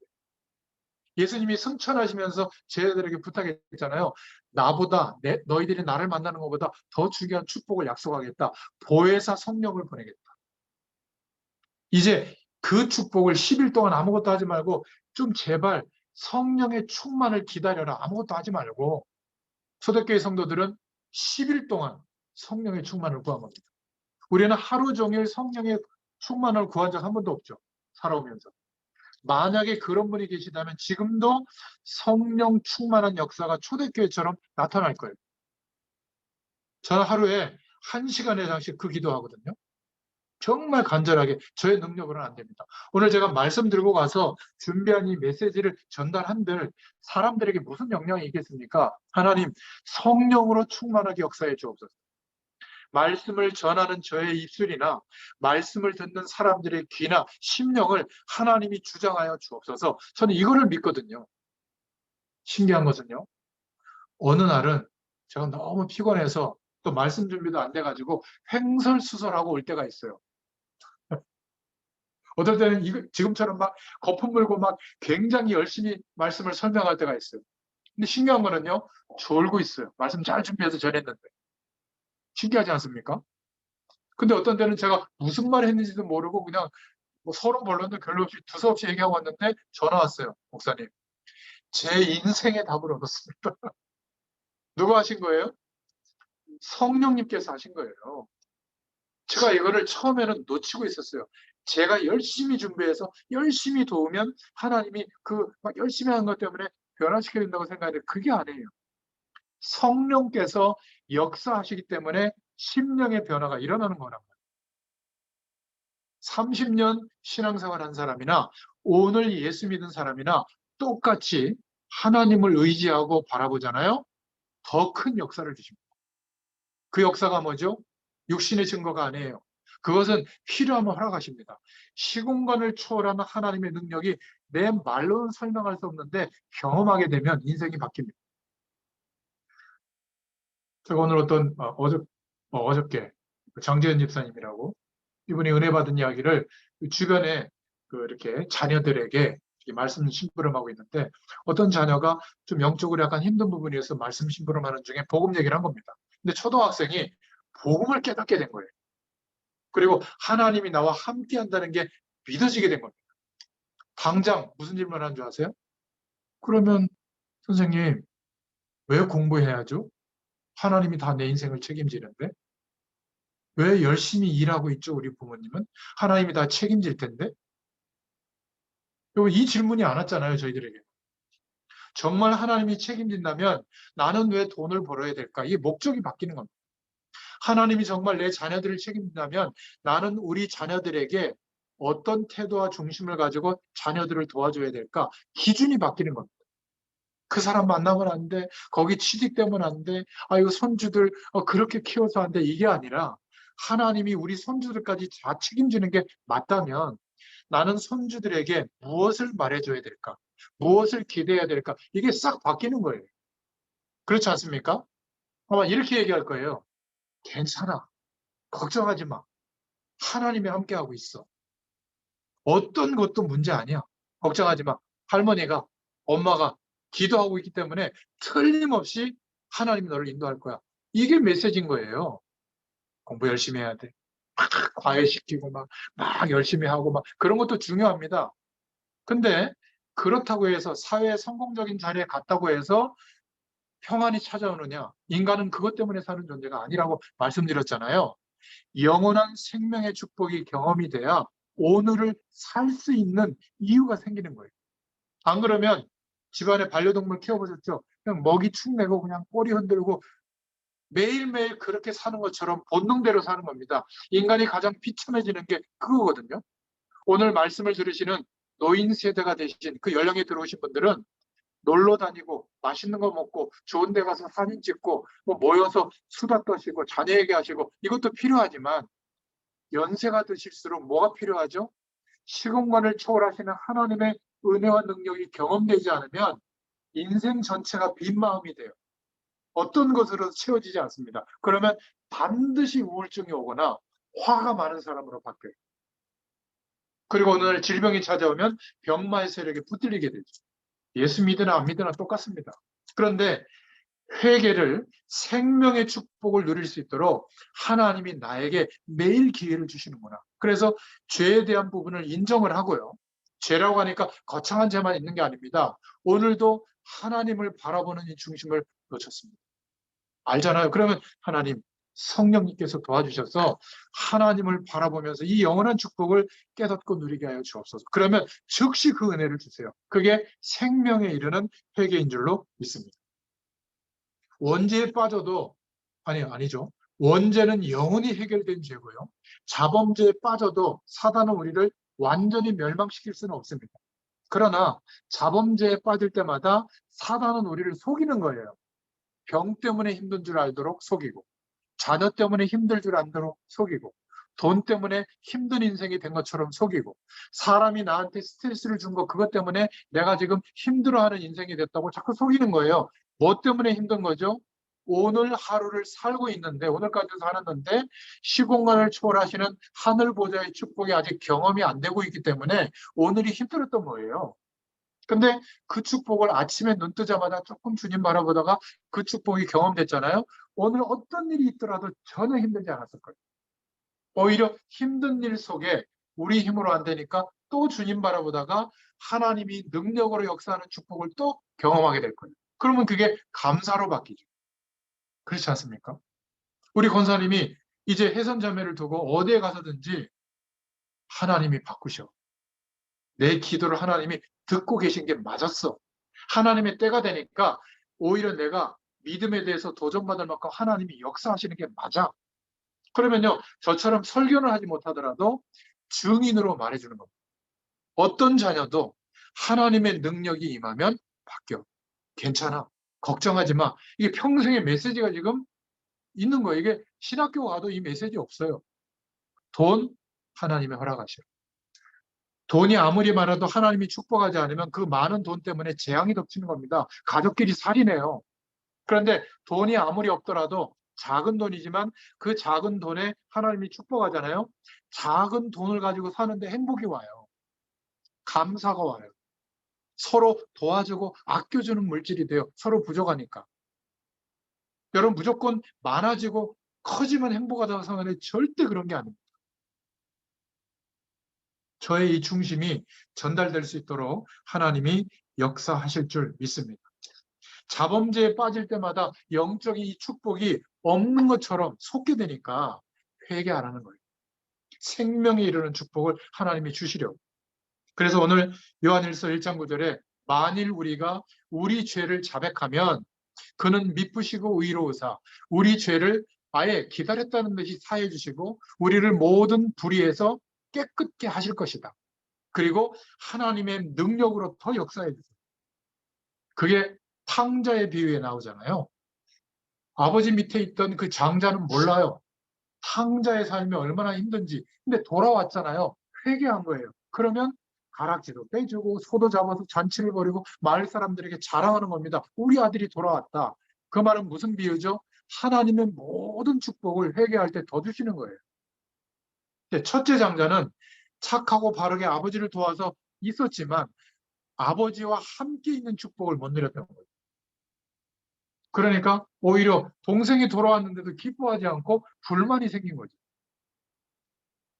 예수님이 승천하시면서 제자들에게 부탁했잖아요. 나보다 너희들이 나를 만나는 것보다 더 중요한 축복을 약속하겠다. 보혜사 성령을 보내겠다. 이제 그 축복을 10일 동안 아무것도 하지 말고 좀 제발 성령의 충만을 기다려라. 아무것도 하지 말고 초대교회 성도들은 10일 동안 성령의 충만을 구한 겁니다. 우리는 하루 종일 성령의 충만을 구한 적 한 번도 없죠. 살아오면서. 만약에 그런 분이 계시다면 지금도 성령 충만한 역사가 초대교회처럼 나타날 거예요. 저는 하루에 1시간 이상씩 그 기도하거든요. 정말 간절하게 저의 능력으로는 안 됩니다. 오늘 제가 말씀 들고 가서 준비한 이 메시지를 전달한들 사람들에게 무슨 영향이 있겠습니까? 하나님 성령으로 충만하게 역사해 주옵소서. 말씀을 전하는 저의 입술이나 말씀을 듣는 사람들의 귀나 심령을 하나님이 주장하여 주옵소서. 저는 이거를 믿거든요. 신기한 것은요. 어느 날은 제가 너무 피곤해서 또 말씀 준비도 안 돼가지고 횡설수설하고 올 때가 있어요. 어떨 때는 지금처럼 막 거품 물고 막 굉장히 열심히 말씀을 설명할 때가 있어요. 근데 신기한 거는요. 졸고 있어요. 말씀 잘 준비해서 전했는데. 신기하지 않습니까? 근데 어떤 때는 제가 무슨 말 했는지도 모르고 그냥 뭐 서론 본론도 별로 없이 두서없이 얘기하고 왔는데 전화 왔어요. 목사님. 제 인생의 답을 얻었습니다. 누가 하신 거예요? 성령님께서 하신 거예요. 제가 이거를 처음에는 놓치고 있었어요. 제가 열심히 준비해서 열심히 도우면 하나님이 그 막 열심히 하는 것 때문에 변화시켜야 된다고 생각하는데 그게 아니에요. 성령께서 역사하시기 때문에 심령의 변화가 일어나는 거란 말이에요. 30년 신앙생활 한 사람이나 오늘 예수 믿은 사람이나 똑같이 하나님을 의지하고 바라보잖아요. 더 큰 역사를 주십니다. 그 역사가 뭐죠? 육신의 증거가 아니에요. 그것은 필요하면 허락하십니다. 시공간을 초월하는 하나님의 능력이 내 말로는 설명할 수 없는데 경험하게 되면 인생이 바뀝니다. 제가 오늘 어저께 정재현 집사님이라고 이분이 은혜 받은 이야기를 주변에 이렇게 자녀들에게 이 말씀 심부름하고 있는데 어떤 자녀가 좀 영적으로 약간 힘든 부분이 있어서 말씀 심부름하는 중에 복음 얘기를 한 겁니다. 근데 초등학생이 복음을 깨닫게 된 거예요. 그리고 하나님이 나와 함께 한다는 게 믿어지게 된 겁니다. 당장 무슨 질문을 한 줄 아세요? 그러면 선생님 왜 공부해야죠? 하나님이 다 내 인생을 책임지는데 왜 열심히 일하고 있죠? 우리 부모님은 하나님이 다 책임질 텐데 이 질문이 안 왔잖아요, 저희들에게. 정말 하나님이 책임진다면 나는 왜 돈을 벌어야 될까? 이게 목적이 바뀌는 겁니다. 하나님이 정말 내 자녀들을 책임진다면 나는 우리 자녀들에게 어떤 태도와 중심을 가지고 자녀들을 도와줘야 될까? 기준이 바뀌는 겁니다. 그 사람 만나면 안 돼. 거기 취직되면 안 돼. 아, 이거 손주들 그렇게 키워서 안 돼. 이게 아니라 하나님이 우리 손주들까지 다 책임지는 게 맞다면 나는 손주들에게 무엇을 말해줘야 될까? 무엇을 기대해야 될까? 이게 싹 바뀌는 거예요. 그렇지 않습니까? 아마 이렇게 얘기할 거예요. 괜찮아. 걱정하지 마. 하나님이 함께하고 있어. 어떤 것도 문제 아니야. 걱정하지 마. 할머니가, 엄마가 기도하고 있기 때문에 틀림없이 하나님이 너를 인도할 거야. 이게 메시지인 거예요. 공부 열심히 해야 돼. 막 과외시키고 막 열심히 하고 그런 것도 중요합니다. 근데 그렇다고 해서 사회의 성공적인 자리에 갔다고 해서 평안이 찾아오느냐? 인간은 그것 때문에 사는 존재가 아니라고 말씀드렸잖아요. 영원한 생명의 축복이 경험이 돼야 오늘을 살 수 있는 이유가 생기는 거예요. 안 그러면 집안에 반려동물 키워보셨죠? 그냥 먹이 축 내고 그냥 꼬리 흔들고 매일매일 그렇게 사는 것처럼 본능대로 사는 겁니다. 인간이 가장 비참해지는 게 그거거든요. 오늘 말씀을 들으시는 노인 세대가 되신 그 연령에 들어오신 분들은 놀러 다니고 맛있는 거 먹고 좋은 데 가서 사진 찍고 모여서 수다 떠시고 자녀 얘기하시고 이것도 필요하지만 연세가 드실수록 뭐가 필요하죠? 시공간을 초월하시는 하나님의 은혜와 능력이 경험되지 않으면 인생 전체가 빈 마음이 돼요. 어떤 것으로 채워지지 않습니다. 그러면 반드시 우울증이 오거나 화가 많은 사람으로 바뀌어요. 그리고 오늘 질병이 찾아오면 병마의 세력에 붙들리게 되죠. 예수 믿으나 안 믿으나 똑같습니다. 그런데 회개를 생명의 축복을 누릴 수 있도록 하나님이 나에게 매일 기회를 주시는구나. 그래서 죄에 대한 부분을 인정을 하고요. 죄라고 하니까 거창한 죄만 있는 게 아닙니다. 오늘도 하나님을 바라보는 이 중심을 놓쳤습니다. 알잖아요. 그러면 하나님, 성령님께서 도와주셔서 하나님을 바라보면서 이 영원한 축복을 깨닫고 누리게 하여 주옵소서. 그러면 즉시 그 은혜를 주세요. 그게 생명에 이르는 회개인 줄로 믿습니다. 원죄에 빠져도 아니죠. 원죄는 영원히 해결된 죄고요. 자범죄에 빠져도 사단은 우리를 완전히 멸망시킬 수는 없습니다. 그러나 자범죄에 빠질 때마다 사단은 우리를 속이는 거예요. 병 때문에 힘든 줄 알도록 속이고, 자녀 때문에 힘들 줄 알도록 속이고, 돈 때문에 힘든 인생이 된 것처럼 속이고, 사람이 나한테 스트레스를 준 거 그것 때문에 내가 지금 힘들어하는 인생이 됐다고 자꾸 속이는 거예요. 뭐 때문에 힘든 거죠? 오늘 하루를 살고 있는데, 오늘까지 살았는데 시공간을 초월하시는 하늘 보좌의 축복이 아직 경험이 안 되고 있기 때문에 오늘이 힘들었던 거예요. 근데 그 축복을 아침에 눈 뜨자마자 조금 주님 바라보다가 그 축복이 경험됐잖아요. 오늘 어떤 일이 있더라도 전혀 힘들지 않았을 거예요. 오히려 힘든 일 속에 우리 힘으로 안 되니까 또 주님 바라보다가 하나님이 능력으로 역사하는 축복을 또 경험하게 될 거예요. 그러면 그게 감사로 바뀌죠. 그렇지 않습니까? 우리 권사님이 이제 혜선자매를 두고 어디에 가서든지 하나님이 바꾸셔. 내 기도를 하나님이 듣고 계신 게 맞았어. 하나님의 때가 되니까 오히려 내가 믿음에 대해서 도전받을 만큼 하나님이 역사하시는 게 맞아. 그러면요, 저처럼 설교를 하지 못하더라도 증인으로 말해주는 겁니다. 어떤 자녀도 하나님의 능력이 임하면 바뀌어. 괜찮아. 걱정하지 마. 이게 평생의 메시지가 지금 있는 거예요. 이게 신학교 가도 이 메시지 없어요. 돈, 하나님의 허락하셔. 돈이 아무리 많아도 하나님이 축복하지 않으면 그 많은 돈 때문에 재앙이 덮치는 겁니다. 가족끼리 살인해요. 그런데 돈이 아무리 없더라도 작은 돈이지만 그 작은 돈에 하나님이 축복하잖아요. 작은 돈을 가지고 사는데 행복이 와요. 감사가 와요. 서로 도와주고 아껴주는 물질이 돼요. 서로 부족하니까. 여러분 무조건 많아지고 커지면 행복하다고 생각하는데 절대 그런 게 아닙니다. 저의 이 중심이 전달될 수 있도록 하나님이 역사하실 줄 믿습니다. 자범죄에 빠질 때마다 영적인 이 축복이 없는 것처럼 속게 되니까 회개 안 하는 거예요. 생명에 이르는 축복을 하나님이 주시려고. 그래서 오늘 요한일서 1장 9절에 만일 우리가 우리 죄를 자백하면 그는 미쁘시고 의로우사 우리 죄를 아예 기다렸다는 듯이 사해 주시고 우리를 모든 불의에서 깨끗게 하실 것이다. 그리고 하나님의 능력으로 더 역사해 주세요. 그게 탕자의 비유에 나오잖아요. 아버지 밑에 있던 그 장자는 몰라요. 탕자의 삶이 얼마나 힘든지. 근데 돌아왔잖아요. 회개한 거예요. 그러면 가락지도 빼주고 소도 잡아서 잔치를 벌이고 마을 사람들에게 자랑하는 겁니다. 우리 아들이 돌아왔다. 그 말은 무슨 비유죠? 하나님의 모든 축복을 회개할 때 더 주시는 거예요. 첫째 장자는 착하고 바르게 아버지를 도와서 있었지만 아버지와 함께 있는 축복을 못 누렸던 거예요. 그러니까 오히려 동생이 돌아왔는데도 기뻐하지 않고 불만이 생긴 거죠.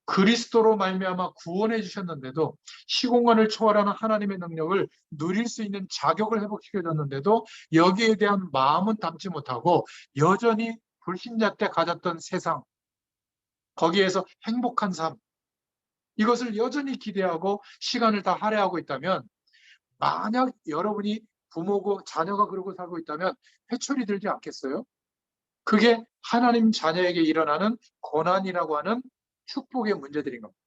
그리스도로 말미암아 구원해 주셨는데도 시공간을 초월하는 하나님의 능력을 누릴 수 있는 자격을 회복시켜 줬는데도 여기에 대한 마음은 담지 못하고 여전히 불신자 때 가졌던 세상, 거기에서 행복한 삶, 이것을 여전히 기대하고 시간을 다 할애하고 있다면 만약 여러분이 부모고 자녀가 그러고 살고 있다면 회초리 들지 않겠어요? 그게 하나님 자녀에게 일어나는 고난이라고 하는 축복의 문제들인 겁니다.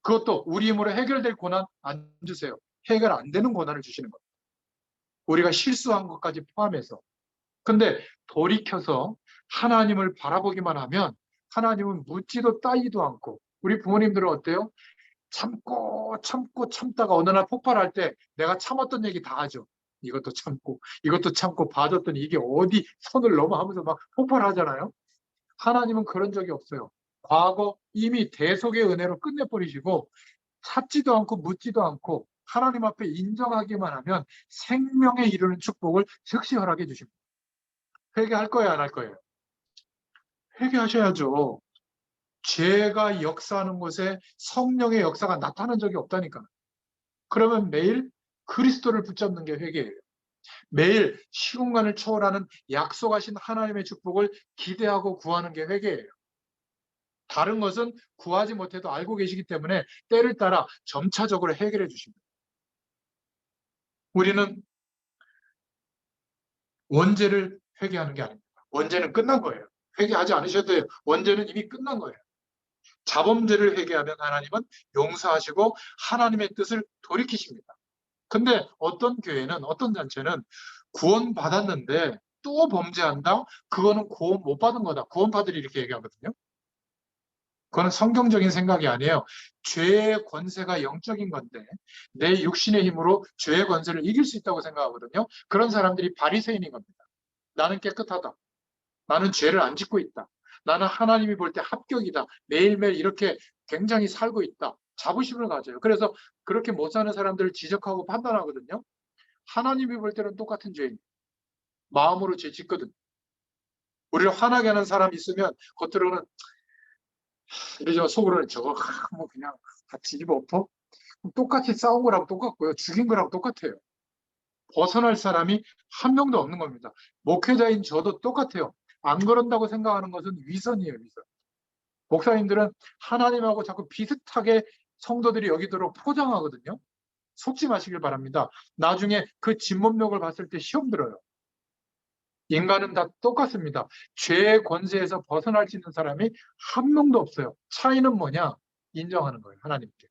그것도 우리 힘으로 해결될 고난 안 주세요. 해결 안 되는 고난을 주시는 겁니다. 우리가 실수한 것까지 포함해서. 근데 돌이켜서 하나님을 바라보기만 하면 하나님은 묻지도 따지도 않고 우리 부모님들은 어때요? 참고 참고 참다가 어느 날 폭발할 때 내가 참았던 얘기 다 하죠. 이것도 참고 봐줬더니 이게 어디 선을 넘어 하면서 막 폭발하잖아요. 하나님은 그런 적이 없어요. 과거 이미 대속의 은혜로 끝내버리시고 찾지도 않고 묻지도 않고 하나님 앞에 인정하기만 하면 생명에 이르는 축복을 즉시 허락해 주십니다. 회개할 거예요, 안 할 거예요? 회개하셔야죠. 죄가 역사하는 곳에 성령의 역사가 나타난 적이 없다니까. 그러면 매일 그리스도를 붙잡는 게 회개예요. 매일 시공간을 초월하는 약속하신 하나님의 축복을 기대하고 구하는 게 회개예요. 다른 것은 구하지 못해도 알고 계시기 때문에 때를 따라 점차적으로 해결해 주십니다. 우리는 원죄를 회개하는 게 아닙니다. 원죄는 끝난 거예요. 회개하지 않으셔도 돼요. 원죄는 이미 끝난 거예요. 자범죄를 회개하면 하나님은 용서하시고 하나님의 뜻을 돌이키십니다. 근데 어떤 교회는, 어떤 단체는 구원받았는데 또 범죄한다? 그거는 구원 못 받은 거다. 구원파들이 이렇게 얘기하거든요. 그건 성경적인 생각이 아니에요. 죄의 권세가 영적인 건데 내 육신의 힘으로 죄의 권세를 이길 수 있다고 생각하거든요. 그런 사람들이 바리새인인 겁니다. 나는 깨끗하다. 나는 죄를 안 짓고 있다. 나는 하나님이 볼 때 합격이다. 매일매일 이렇게 굉장히 살고 있다. 자부심을 가져요. 그래서 그렇게 못 사는 사람들을 지적하고 판단하거든요. 하나님이 볼 때는 똑같은 죄인. 마음으로 죄 짓거든. 우리를 화나게 하는 사람이 있으면 겉으로는 이러죠. 속으로는 저거 뭐 그냥 다 뒤집어 엎어. 똑같이 싸운 거라고 똑같고요. 죽인 거라고 똑같아요. 벗어날 사람이 한 명도 없는 겁니다. 목회자인 저도 똑같아요. 안 그런다고 생각하는 것은 위선이에요, 위선. 목사님들은 하나님하고 자꾸 비슷하게 성도들이 여기도록 포장하거든요. 속지 마시길 바랍니다. 나중에 그 진문명을 봤을 때 시험 들어요. 인간은 다 똑같습니다. 죄의 권세에서 벗어날 수 있는 사람이 한 명도 없어요. 차이는 뭐냐? 인정하는 거예요, 하나님께.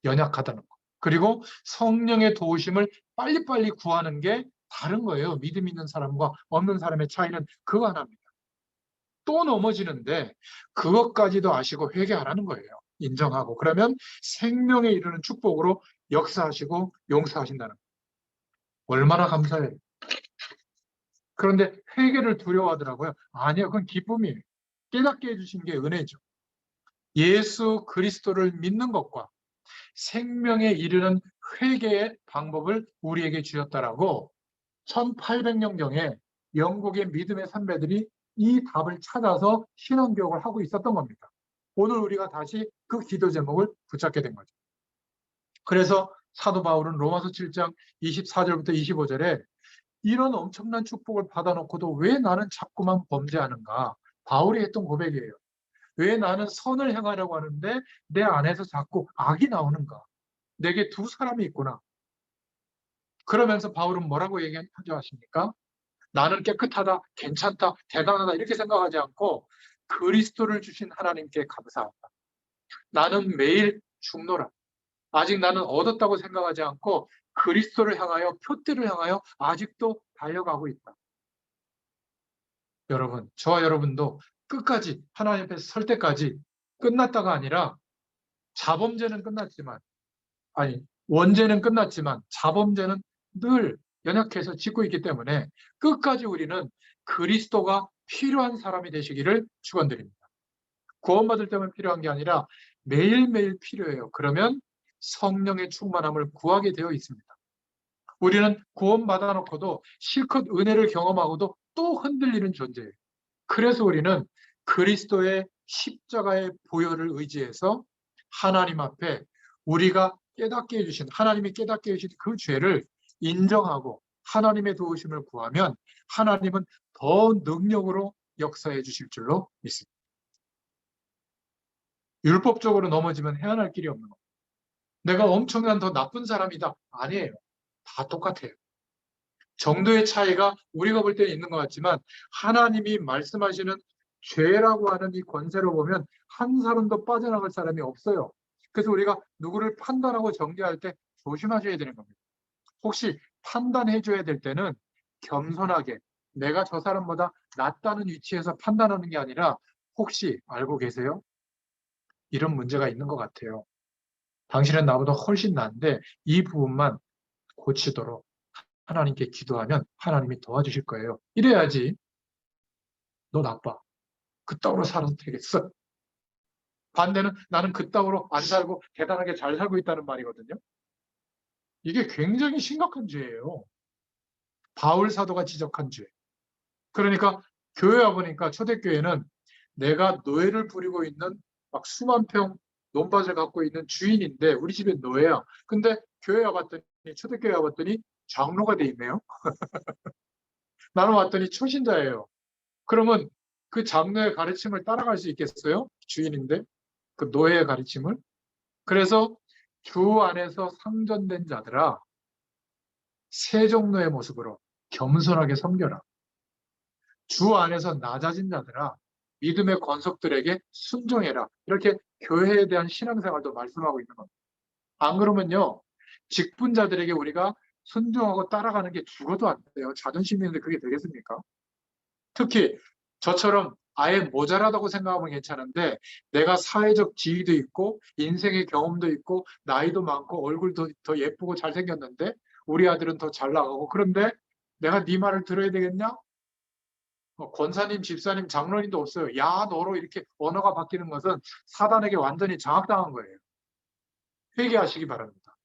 연약하다는 거. 그리고 성령의 도우심을 빨리빨리 구하는 게 다른 거예요. 믿음 있는 사람과 없는 사람의 차이는 그거 하나입니다. 또 넘어지는데 그것까지도 아시고 회개 안 하는 거예요. 인정하고. 그러면 생명에 이르는 축복으로 역사하시고 용서하신다는 거예요. 얼마나 감사해요. 그런데 회개를 두려워하더라고요. 아니요, 그건 기쁨이에요. 깨닫게 해주신 게 은혜죠. 예수 그리스도를 믿는 것과 생명에 이르는 회개의 방법을 우리에게 주셨다라고 1800년경에 영국의 믿음의 선배들이 이 답을 찾아서 신앙교육을 하고 있었던 겁니다. 오늘 우리가 다시 그 기도 제목을 붙잡게 된 거죠. 그래서 사도 바울은 로마서 7장 24절부터 25절에 이런 엄청난 축복을 받아놓고도 왜 나는 자꾸만 범죄하는가? 바울이 했던 고백이에요. 왜 나는 선을 행하려고 하는데 내 안에서 자꾸 악이 나오는가? 내게 두 사람이 있구나. 그러면서 바울은 뭐라고 얘기하죠 하십니까? 나는 깨끗하다, 괜찮다, 대단하다 이렇게 생각하지 않고 그리스도를 주신 하나님께 감사한다. 나는 매일 죽노라. 아직 나는 얻었다고 생각하지 않고 그리스도를 향하여 표대를 향하여 아직도 달려가고 있다. 여러분, 저와 여러분도 끝까지 하나님 앞에 설 때까지 끝났다가 아니라 자범죄는 끝났지만 원죄는 끝났지만 자범죄는 늘 연약해서 짓고 있기 때문에 끝까지 우리는 그리스도가 필요한 사람이 되시기를 축원드립니다. 구원받을 때만 필요한 게 아니라 매일매일 필요해요. 그러면 성령의 충만함을 구하게 되어 있습니다. 우리는 구원받아 놓고도 실컷 은혜를 경험하고도 또 흔들리는 존재예요. 그래서 우리는 그리스도의 십자가의 보혈을 의지해서 하나님 앞에 우리가 깨닫게 해주신 하나님이 깨닫게 해주신 그 죄를 인정하고 하나님의 도우심을 구하면 하나님은 더 능력으로 역사해 주실 줄로 믿습니다. 율법적으로 넘어지면 헤어날 길이 없는 겁니다. 내가 엄청난 더 나쁜 사람이다. 아니에요. 다 똑같아요. 정도의 차이가 우리가 볼 때는 있는 것 같지만 하나님이 말씀하시는 죄라고 하는 이 권세로 보면 한 사람도 빠져나갈 사람이 없어요. 그래서 우리가 누구를 판단하고 정죄할 때 조심하셔야 되는 겁니다. 혹시 판단해 줘야 될 때는 겸손하게 내가 저 사람보다 낫다는 위치에서 판단하는 게 아니라 혹시 알고 계세요? 이런 문제가 있는 것 같아요. 당신은 나보다 훨씬 나은데 이 부분만 고치도록 하나님께 기도하면 하나님이 도와주실 거예요. 이래야지 너 나빠. 그따위로 살아도 되겠어. 반대는 나는 그따위로 안 살고 대단하게 잘 살고 있다는 말이거든요. 이게 굉장히 심각한 죄예요. 바울 사도가 지적한 죄. 그러니까 교회 와보니까 초대교회는 내가 노예를 부리고 있는 막 수만 평 논밭을 갖고 있는 주인인데 우리 집에 노예야. 근데 교회 와봤더니 초대교회 와봤더니 장로가 돼 있네요. 나는 왔더니 초신자예요. 그러면 그 장로의 가르침을 따라갈 수 있겠어요? 주인인데 그 노예의 가르침을. 그래서 주 안에서 상전된 자들아 세종로의 모습으로 겸손하게 섬겨라. 주 안에서 낮아진 자들아 믿음의 권속들에게 순종해라. 이렇게 교회에 대한 신앙생활도 말씀하고 있는 겁니다. 안 그러면요 직분자들에게 우리가 순종하고 따라가는 게 죽어도 안 돼요. 자존심이 있는데 그게 되겠습니까? 특히 저처럼 아예 모자라다고 생각하면 괜찮은데 내가 사회적 지위도 있고 인생의 경험도 있고 나이도 많고 얼굴도 더 예쁘고 잘생겼는데 우리 아들은 더 잘 나가고 그런데 내가 네 말을 들어야 되겠냐? 권사님, 집사님, 장로님도 없어요. 야, 너로 이렇게 언어가 바뀌는 것은 사단에게 완전히 장악당한 거예요. 회개하시기 바랍니다.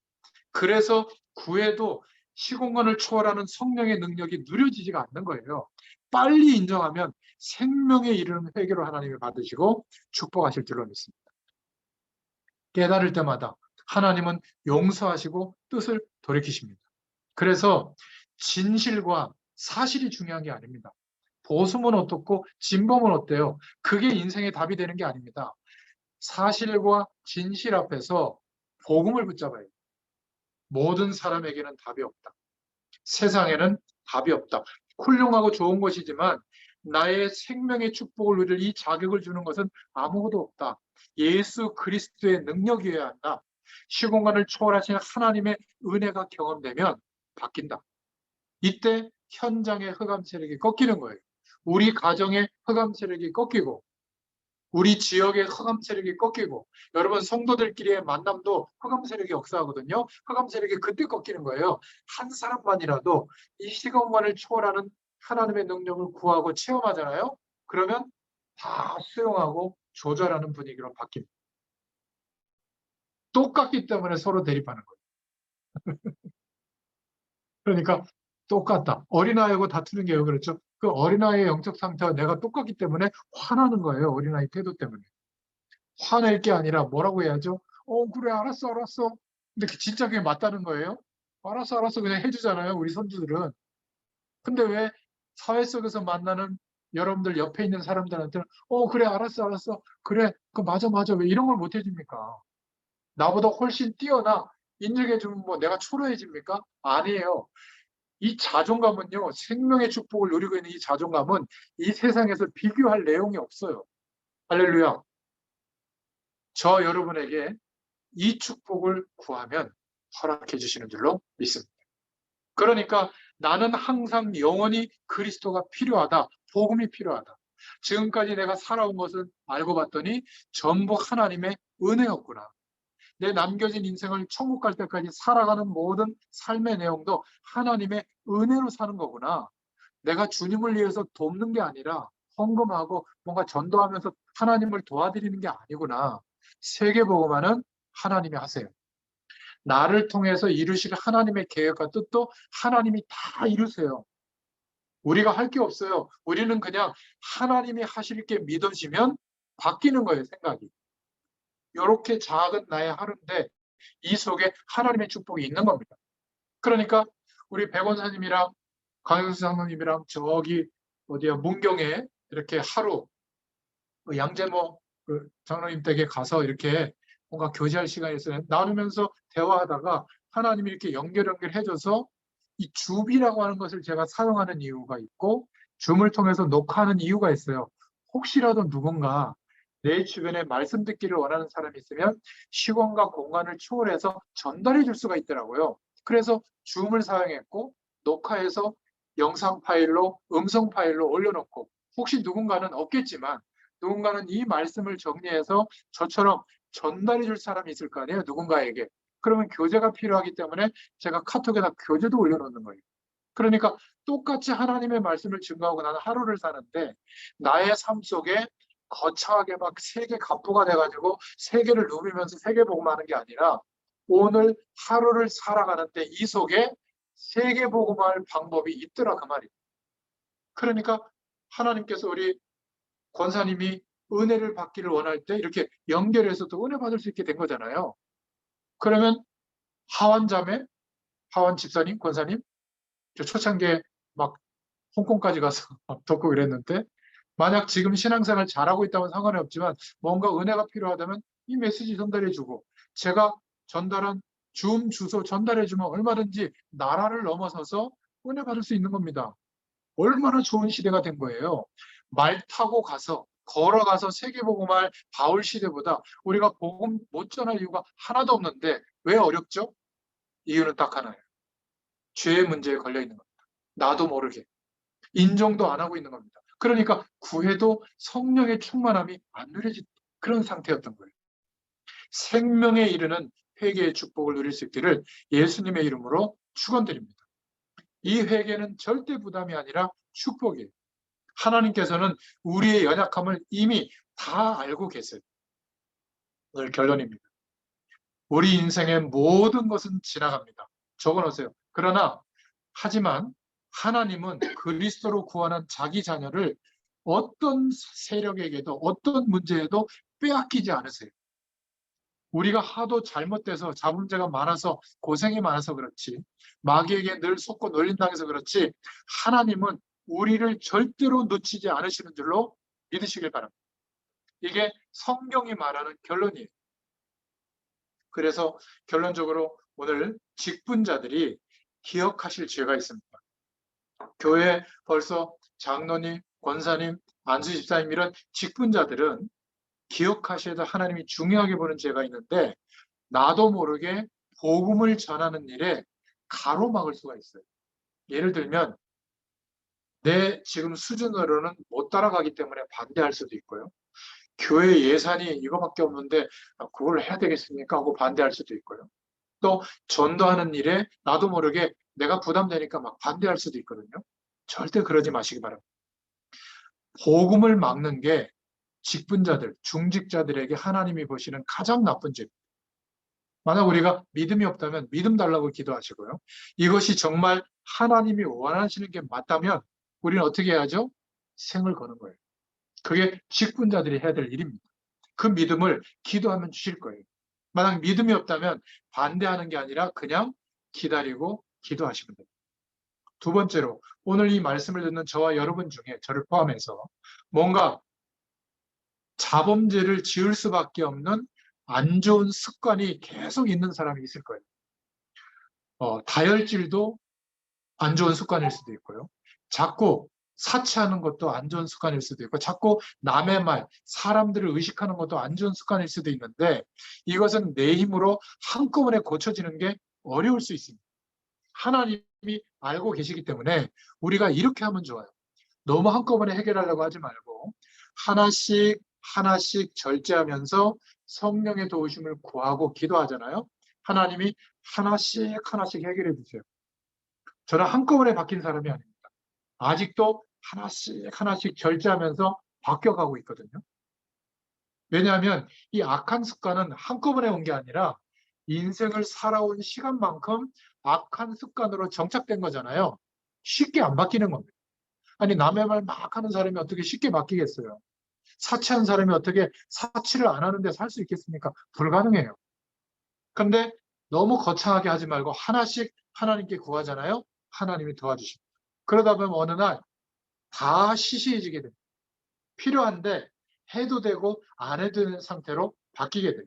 그래서 구해도 시공간을 초월하는 성령의 능력이 누려지지가 않는 거예요. 빨리 인정하면 생명에 이르는 회개로 하나님이 받으시고 축복하실 줄로 믿습니다. 깨달을 때마다 하나님은 용서하시고 뜻을 돌이키십니다. 그래서 진실과 사실이 중요한 게 아닙니다. 보수면 어떻고 진범은 어때요? 그게 인생의 답이 되는 게 아닙니다. 사실과 진실 앞에서 복음을 붙잡아야 돼요. 모든 사람에게는 답이 없다. 세상에는 답이 없다. 훌륭하고 좋은 것이지만 나의 생명의 축복을 누릴 이 자격을 주는 것은 아무것도 없다. 예수 그리스도의 능력이어야 한다. 시공간을 초월하시는 하나님의 은혜가 경험되면 바뀐다. 이때 현장의 흑암 세력이 꺾이는 거예요. 우리 가정의 흑암 세력이 꺾이고 우리 지역의 흑암 세력이 꺾이고 여러분 성도들끼리의 만남도 흑암 세력이 역사하거든요. 흑암 세력이 그때 꺾이는 거예요. 한 사람만이라도 이 시공간을 초월하는 하나님의 능력을 구하고 체험하잖아요. 그러면 다 수용하고 조절하는 분위기로 바뀝니다. 똑같기 때문에 서로 대립하는 거예요. 그러니까 똑같다. 어린아이하고 다투는 게 왜 그렇죠? 그 어린아이의 영적 상태와 내가 똑같기 때문에 화나는 거예요. 어린아이 태도 때문에. 화낼 게 아니라 뭐라고 해야죠? 그래, 알았어, 알았어. 근데 진짜 그게 맞다는 거예요? 알았어, 알았어. 그냥 해주잖아요. 우리 손주들은. 근데 왜 사회 속에서 만나는 여러분들 옆에 있는 사람들한테는 그래, 알았어, 알았어. 그래, 그 맞아, 맞아. 왜 이런 걸 못 해줍니까? 나보다 훨씬 뛰어나. 인정해주면 뭐 내가 초라해집니까? 아니에요. 이 자존감은요, 생명의 축복을 누리고 있는 이 자존감은 이 세상에서 비교할 내용이 없어요. 할렐루야. 저 여러분에게 이 축복을 구하면 허락해 주시는 줄로 믿습니다. 그러니까 나는 항상 영원히 그리스도가 필요하다. 복음이 필요하다. 지금까지 내가 살아온 것은 알고 봤더니 전부 하나님의 은혜였구나. 내 남겨진 인생을 천국 갈 때까지 살아가는 모든 삶의 내용도 하나님의 은혜로 사는 거구나. 내가 주님을 위해서 돕는 게 아니라 헌금하고 뭔가 전도하면서 하나님을 도와드리는 게 아니구나. 세계복음화는 하나님이 하세요. 나를 통해서 이루실 하나님의 계획과 뜻도 하나님이 다 이루세요. 우리가 할 게 없어요. 우리는 그냥 하나님이 하실 게 믿어지면 바뀌는 거예요, 생각이. 이렇게 작은 나의 하루인데 이 속에 하나님의 축복이 있는 겁니다. 그러니까 우리 백원사님이랑 강영수 장로님이랑 저기 어디야 문경에 이렇게 하루 그 양재모 그 장로님 댁에 가서 이렇게 뭔가 교제할 시간이 있어요. 나누면서 대화하다가 하나님이 이렇게 연결해줘서 이 줌이라고 하는 것을 제가 사용하는 이유가 있고 줌을 통해서 녹화하는 이유가 있어요. 혹시라도 누군가 내 주변에 말씀 듣기를 원하는 사람이 있으면 시간과 공간을 초월해서 전달해 줄 수가 있더라고요. 그래서 줌을 사용했고 녹화해서 영상 파일로 음성 파일로 올려놓고 혹시 누군가는 없겠지만 누군가는 이 말씀을 정리해서 저처럼 전달해 줄 사람이 있을 거 아니에요. 누군가에게. 그러면 교재가 필요하기 때문에 제가 카톡에다 교재도 올려놓는 거예요. 그러니까 똑같이 하나님의 말씀을 증거하고 나는 하루를 사는데 나의 삶 속에 거창하게 막 세계 갑부가 돼가지고 세계를 누비면서 세계 복음하는 게 아니라 오늘 하루를 살아가는데 이 속에 세계 복음할 방법이 있더라 그 말이에요. 그러니까 하나님께서 우리 권사님이 은혜를 받기를 원할 때 이렇게 연결해서 또 은혜 받을 수 있게 된 거잖아요. 그러면 하완 자매, 하완 집사님, 권사님, 저 초창기에 막 홍콩까지 가서 돕고 그랬는데 만약 지금 신앙생활 잘하고 있다면 상관이 없지만 뭔가 은혜가 필요하다면 이 메시지 전달해주고 제가 전달한 줌 주소 전달해주면 얼마든지 나라를 넘어서서 은혜 받을 수 있는 겁니다. 얼마나 좋은 시대가 된 거예요. 말 타고 가서 걸어가서 세계복음할 바울 시대보다 우리가 복음 못 전할 이유가 하나도 없는데 왜 어렵죠? 이유는 딱 하나예요. 죄의 문제에 걸려 있는 겁니다. 나도 모르게. 인정도 안 하고 있는 겁니다. 그러니까 구해도 성령의 충만함이 안 누려진 그런 상태였던 거예요. 생명에 이르는 회개의 축복을 누릴 수 있기를 예수님의 이름으로 축원드립니다. 이 회개는 절대 부담이 아니라 축복이에요. 하나님께서는 우리의 연약함을 이미 다 알고 계세요. 오늘 결론입니다. 우리 인생의 모든 것은 지나갑니다. 적어놓으세요. 그러나 하지만 하나님은 그리스도로 구원한 자기 자녀를 어떤 세력에게도 어떤 문제에도 빼앗기지 않으세요. 우리가 하도 잘못돼서 자문제가 많아서 고생이 많아서 그렇지 마귀에게 늘 속고 놀림당해서 그렇지 하나님은 우리를 절대로 놓치지 않으시는 줄로 믿으시길 바랍니다. 이게 성경이 말하는 결론이에요. 그래서 결론적으로 오늘 직분자들이 기억하실 죄가 있습니다. 교회 벌써 장로님, 권사님, 안수집사님 이런 직분자들은 기억하셔야 될 하나님이 중요하게 보는 죄가 있는데 나도 모르게 복음을 전하는 일에 가로막을 수가 있어요. 예를 들면 내 지금 수준으로는 못 따라가기 때문에 반대할 수도 있고요. 교회 예산이 이거밖에 없는데 그걸 해야 되겠습니까? 하고 반대할 수도 있고요. 또 전도하는 일에 나도 모르게 내가 부담되니까 막 반대할 수도 있거든요. 절대 그러지 마시기 바랍니다. 복음을 막는 게 직분자들, 중직자들에게 하나님이 보시는 가장 나쁜 죄입니다. 만약 우리가 믿음이 없다면 믿음 달라고 기도하시고요. 이것이 정말 하나님이 원하시는 게 맞다면 우리는 어떻게 해야죠? 생을 거는 거예요. 그게 직분자들이 해야 될 일입니다. 그 믿음을 기도하면 주실 거예요. 만약 믿음이 없다면 반대하는 게 아니라 그냥 기다리고 기도하시면 됩니다. 두 번째로 오늘 이 말씀을 듣는 저와 여러분 중에 저를 포함해서 뭔가 자범죄를 지을 수밖에 없는 안 좋은 습관이 계속 있는 사람이 있을 거예요. 다혈질도 안 좋은 습관일 수도 있고요. 자꾸 사치하는 것도 안 좋은 습관일 수도 있고, 자꾸 남의 말, 사람들을 의식하는 것도 안 좋은 습관일 수도 있는데, 이것은 내 힘으로 한꺼번에 고쳐지는 게 어려울 수 있습니다. 하나님이 알고 계시기 때문에 우리가 이렇게 하면 좋아요. 너무 한꺼번에 해결하려고 하지 말고 하나씩 하나씩 절제하면서 성령의 도우심을 구하고 기도하잖아요. 하나님이 하나씩 하나씩 해결해 주세요. 저는 한꺼번에 바뀐 사람이 아닙니다. 아직도 하나씩 하나씩 절제하면서 바뀌어가고 있거든요. 왜냐하면 이 악한 습관은 한꺼번에 온 게 아니라 인생을 살아온 시간만큼 악한 습관으로 정착된 거잖아요. 쉽게 안 바뀌는 겁니다. 아니, 남의 말 막 하는 사람이 어떻게 쉽게 바뀌겠어요? 사치한 사람이 어떻게 사치를 안 하는데 살 수 있겠습니까? 불가능해요. 근데 너무 거창하게 하지 말고 하나씩 하나님께 구하잖아요. 하나님이 도와주십니다. 그러다 보면 어느 날 다 시시해지게 됩니다. 필요한데 해도 되고 안 해도 되는 상태로 바뀌게 돼요.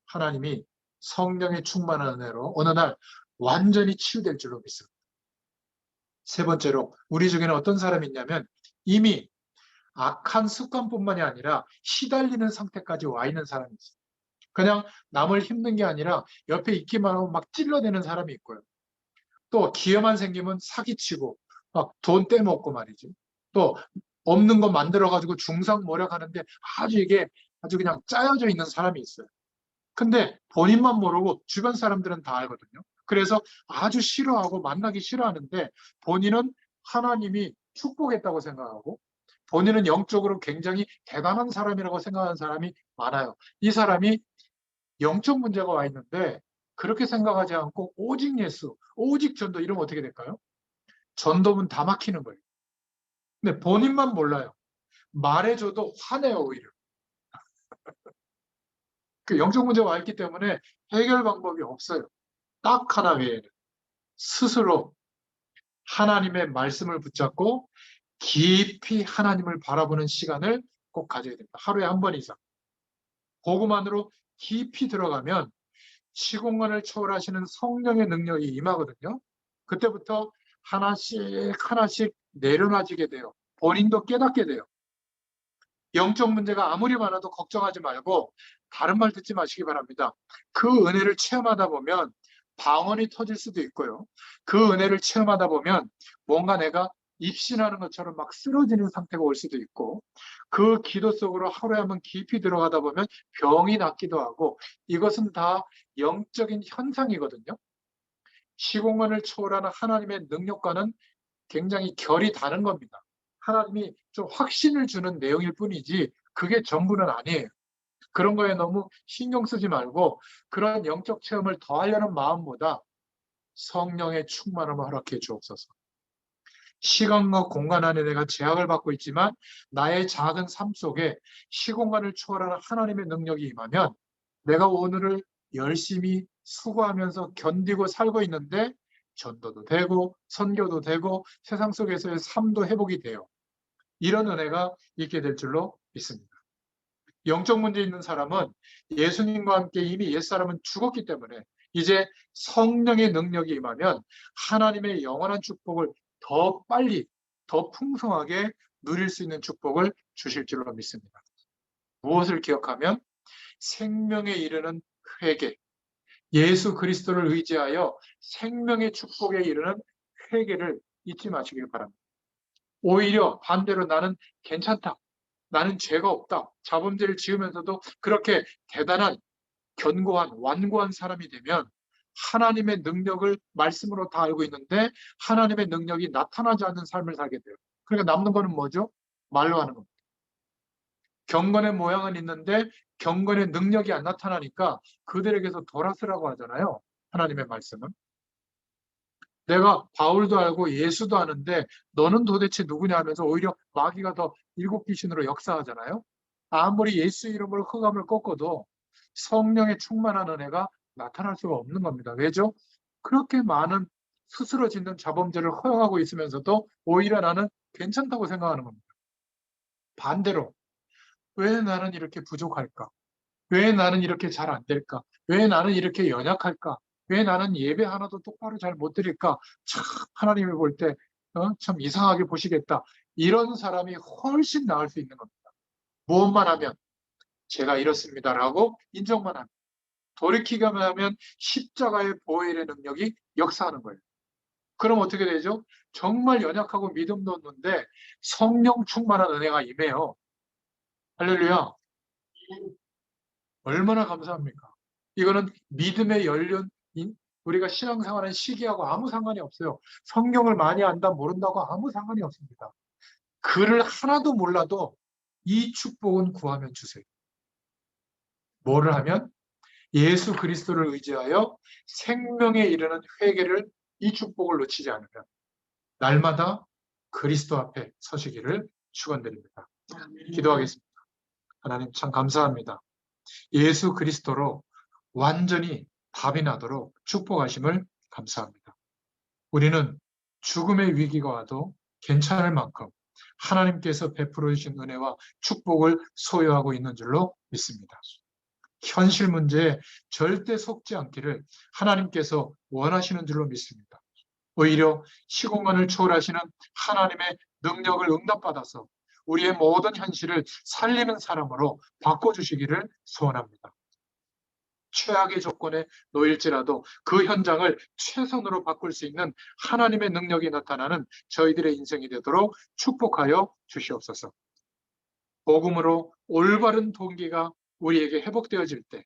하나님이 성령의 충만한 은혜로 어느 날 완전히 치유될 줄로 믿습니다. 세 번째로 우리 중에는 어떤 사람이 있냐면 이미 악한 습관뿐만이 아니라 시달리는 상태까지 와 있는 사람이 있어요. 그냥 남을 힘든 게 아니라 옆에 있기만 하면 막 찔러대는 사람이 있고요. 또 기회만 생기면 사기치고 막 돈 떼먹고 말이지. 또 없는 거 만들어가지고 중상모략하는데 아주 이게 아주 그냥 짜여져 있는 사람이 있어요. 근데 본인만 모르고 주변 사람들은 다 알거든요. 그래서 아주 싫어하고 만나기 싫어하는데 본인은 하나님이 축복했다고 생각하고 본인은 영적으로 굉장히 대단한 사람이라고 생각하는 사람이 많아요. 이 사람이 영적 문제가 와 있는데 그렇게 생각하지 않고 오직 예수, 오직 전도 이러면 어떻게 될까요? 전도문 다 막히는 거예요. 근데 본인만 몰라요. 말해줘도 화내요, 오히려. 그 영적 문제가 와 있기 때문에 해결 방법이 없어요. 딱 하나 외에는. 스스로 하나님의 말씀을 붙잡고 깊이 하나님을 바라보는 시간을 꼭 가져야 됩니다. 하루에 한 번 이상. 복음 안으로 깊이 들어가면 시공간을 초월하시는 성령의 능력이 임하거든요. 그때부터 하나씩 하나씩 내려놔지게 돼요. 본인도 깨닫게 돼요. 영적 문제가 아무리 많아도 걱정하지 말고 다른 말 듣지 마시기 바랍니다. 그 은혜를 체험하다 보면 방언이 터질 수도 있고요. 그 은혜를 체험하다 보면 뭔가 내가 입신하는 것처럼 막 쓰러지는 상태가 올 수도 있고 그 기도 속으로 하루에 한 번 깊이 들어가다 보면 병이 낫기도 하고 이것은 다 영적인 현상이거든요. 시공간을 초월하는 하나님의 능력과는 굉장히 결이 다른 겁니다. 하나님이 좀 확신을 주는 내용일 뿐이지 그게 전부는 아니에요. 그런 거에 너무 신경 쓰지 말고 그런 영적 체험을 더하려는 마음보다 성령의 충만함을 허락해 주옵소서. 시간과 공간 안에 내가 제약을 받고 있지만 나의 작은 삶 속에 시공간을 초월하는 하나님의 능력이 임하면 내가 오늘을 열심히 수고하면서 견디고 살고 있는데 전도도 되고 선교도 되고 세상 속에서의 삶도 회복이 돼요. 이런 은혜가 있게 될 줄로 믿습니다. 영적 문제 있는 사람은 예수님과 함께 이미 옛사람은 죽었기 때문에 이제 성령의 능력이 임하면 하나님의 영원한 축복을 더 빨리, 더 풍성하게 누릴 수 있는 축복을 주실 줄로 믿습니다. 무엇을 기억하면 생명에 이르는 회개, 예수 그리스도를 의지하여 생명의 축복에 이르는 회개를 잊지 마시길 바랍니다. 오히려 반대로 나는 괜찮다. 나는 죄가 없다. 자범죄를 지으면서도 그렇게 대단한 견고한 완고한 사람이 되면 하나님의 능력을 말씀으로 다 알고 있는데 하나님의 능력이 나타나지 않는 삶을 살게 돼요. 그러니까 남는 거는 뭐죠? 말로 하는 겁니다. 경건의 모양은 있는데 경건의 능력이 안 나타나니까 그들에게서 돌아서라고 하잖아요. 하나님의 말씀은. 내가 바울도 알고 예수도 아는데 너는 도대체 누구냐 하면서 오히려 마귀가 더 일곱 귀신으로 역사하잖아요. 아무리 예수 이름으로 흑암을 꺾어도 성령의 충만한 은혜가 나타날 수가 없는 겁니다. 왜죠? 그렇게 많은 스스로 짓는 자범죄를 허용하고 있으면서도 오히려 나는 괜찮다고 생각하는 겁니다. 반대로 왜 나는 이렇게 부족할까? 왜 나는 이렇게 잘 안 될까? 왜 나는 이렇게 연약할까? 왜 나는 예배 하나도 똑바로 잘 못 드릴까? 참 하나님이 볼 때 참 이상하게 보시겠다. 이런 사람이 훨씬 나을 수 있는 겁니다. 무엇만 하면 제가 이렇습니다라고 인정만 하면 돌이키기만 하면 십자가의 보혈의 능력이 역사하는 거예요. 그럼 어떻게 되죠? 정말 연약하고 믿음도 없는데 성령 충만한 은혜가 임해요. 할렐루야. 얼마나 감사합니까? 이거는 믿음의 연륜, 우리가 신앙생활하는 시기하고 아무 상관이 없어요. 성경을 많이 안다 모른다고 아무 상관이 없습니다. 글을 하나도 몰라도 이 축복은 구하면 주세요. 뭐를 하면? 예수 그리스도를 의지하여 생명에 이르는 회개를, 이 축복을 놓치지 않으면 날마다 그리스도 앞에 서시기를 축원드립니다. 기도하겠습니다. 하나님 참 감사합니다. 예수 그리스도로 완전히 답이 나도록 축복하심을 감사합니다. 우리는 죽음의 위기가 와도 괜찮을 만큼 하나님께서 베풀어 주신 은혜와 축복을 소유하고 있는 줄로 믿습니다. 현실 문제에 절대 속지 않기를 하나님께서 원하시는 줄로 믿습니다. 오히려 시공간을 초월하시는 하나님의 능력을 응답받아서 우리의 모든 현실을 살리는 사람으로 바꿔주시기를 소원합니다. 최악의 조건에 놓일지라도 그 현장을 최선으로 바꿀 수 있는 하나님의 능력이 나타나는 저희들의 인생이 되도록 축복하여 주시옵소서. 복음으로 올바른 동기가 우리에게 회복되어질 때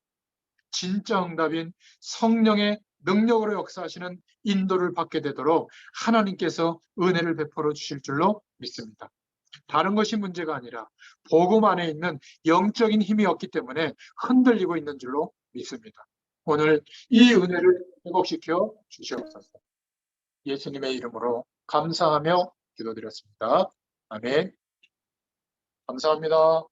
진짜 응답인 성령의 능력으로 역사하시는 인도를 받게 되도록 하나님께서 은혜를 베풀어 주실 줄로 믿습니다. 다른 것이 문제가 아니라 복음 안에 있는 영적인 힘이 없기 때문에 흔들리고 있는 줄로 믿습니다. 오늘 이 은혜를 회복시켜 주시옵소서. 예수님의 이름으로 감사하며 기도드렸습니다. 아멘. 감사합니다.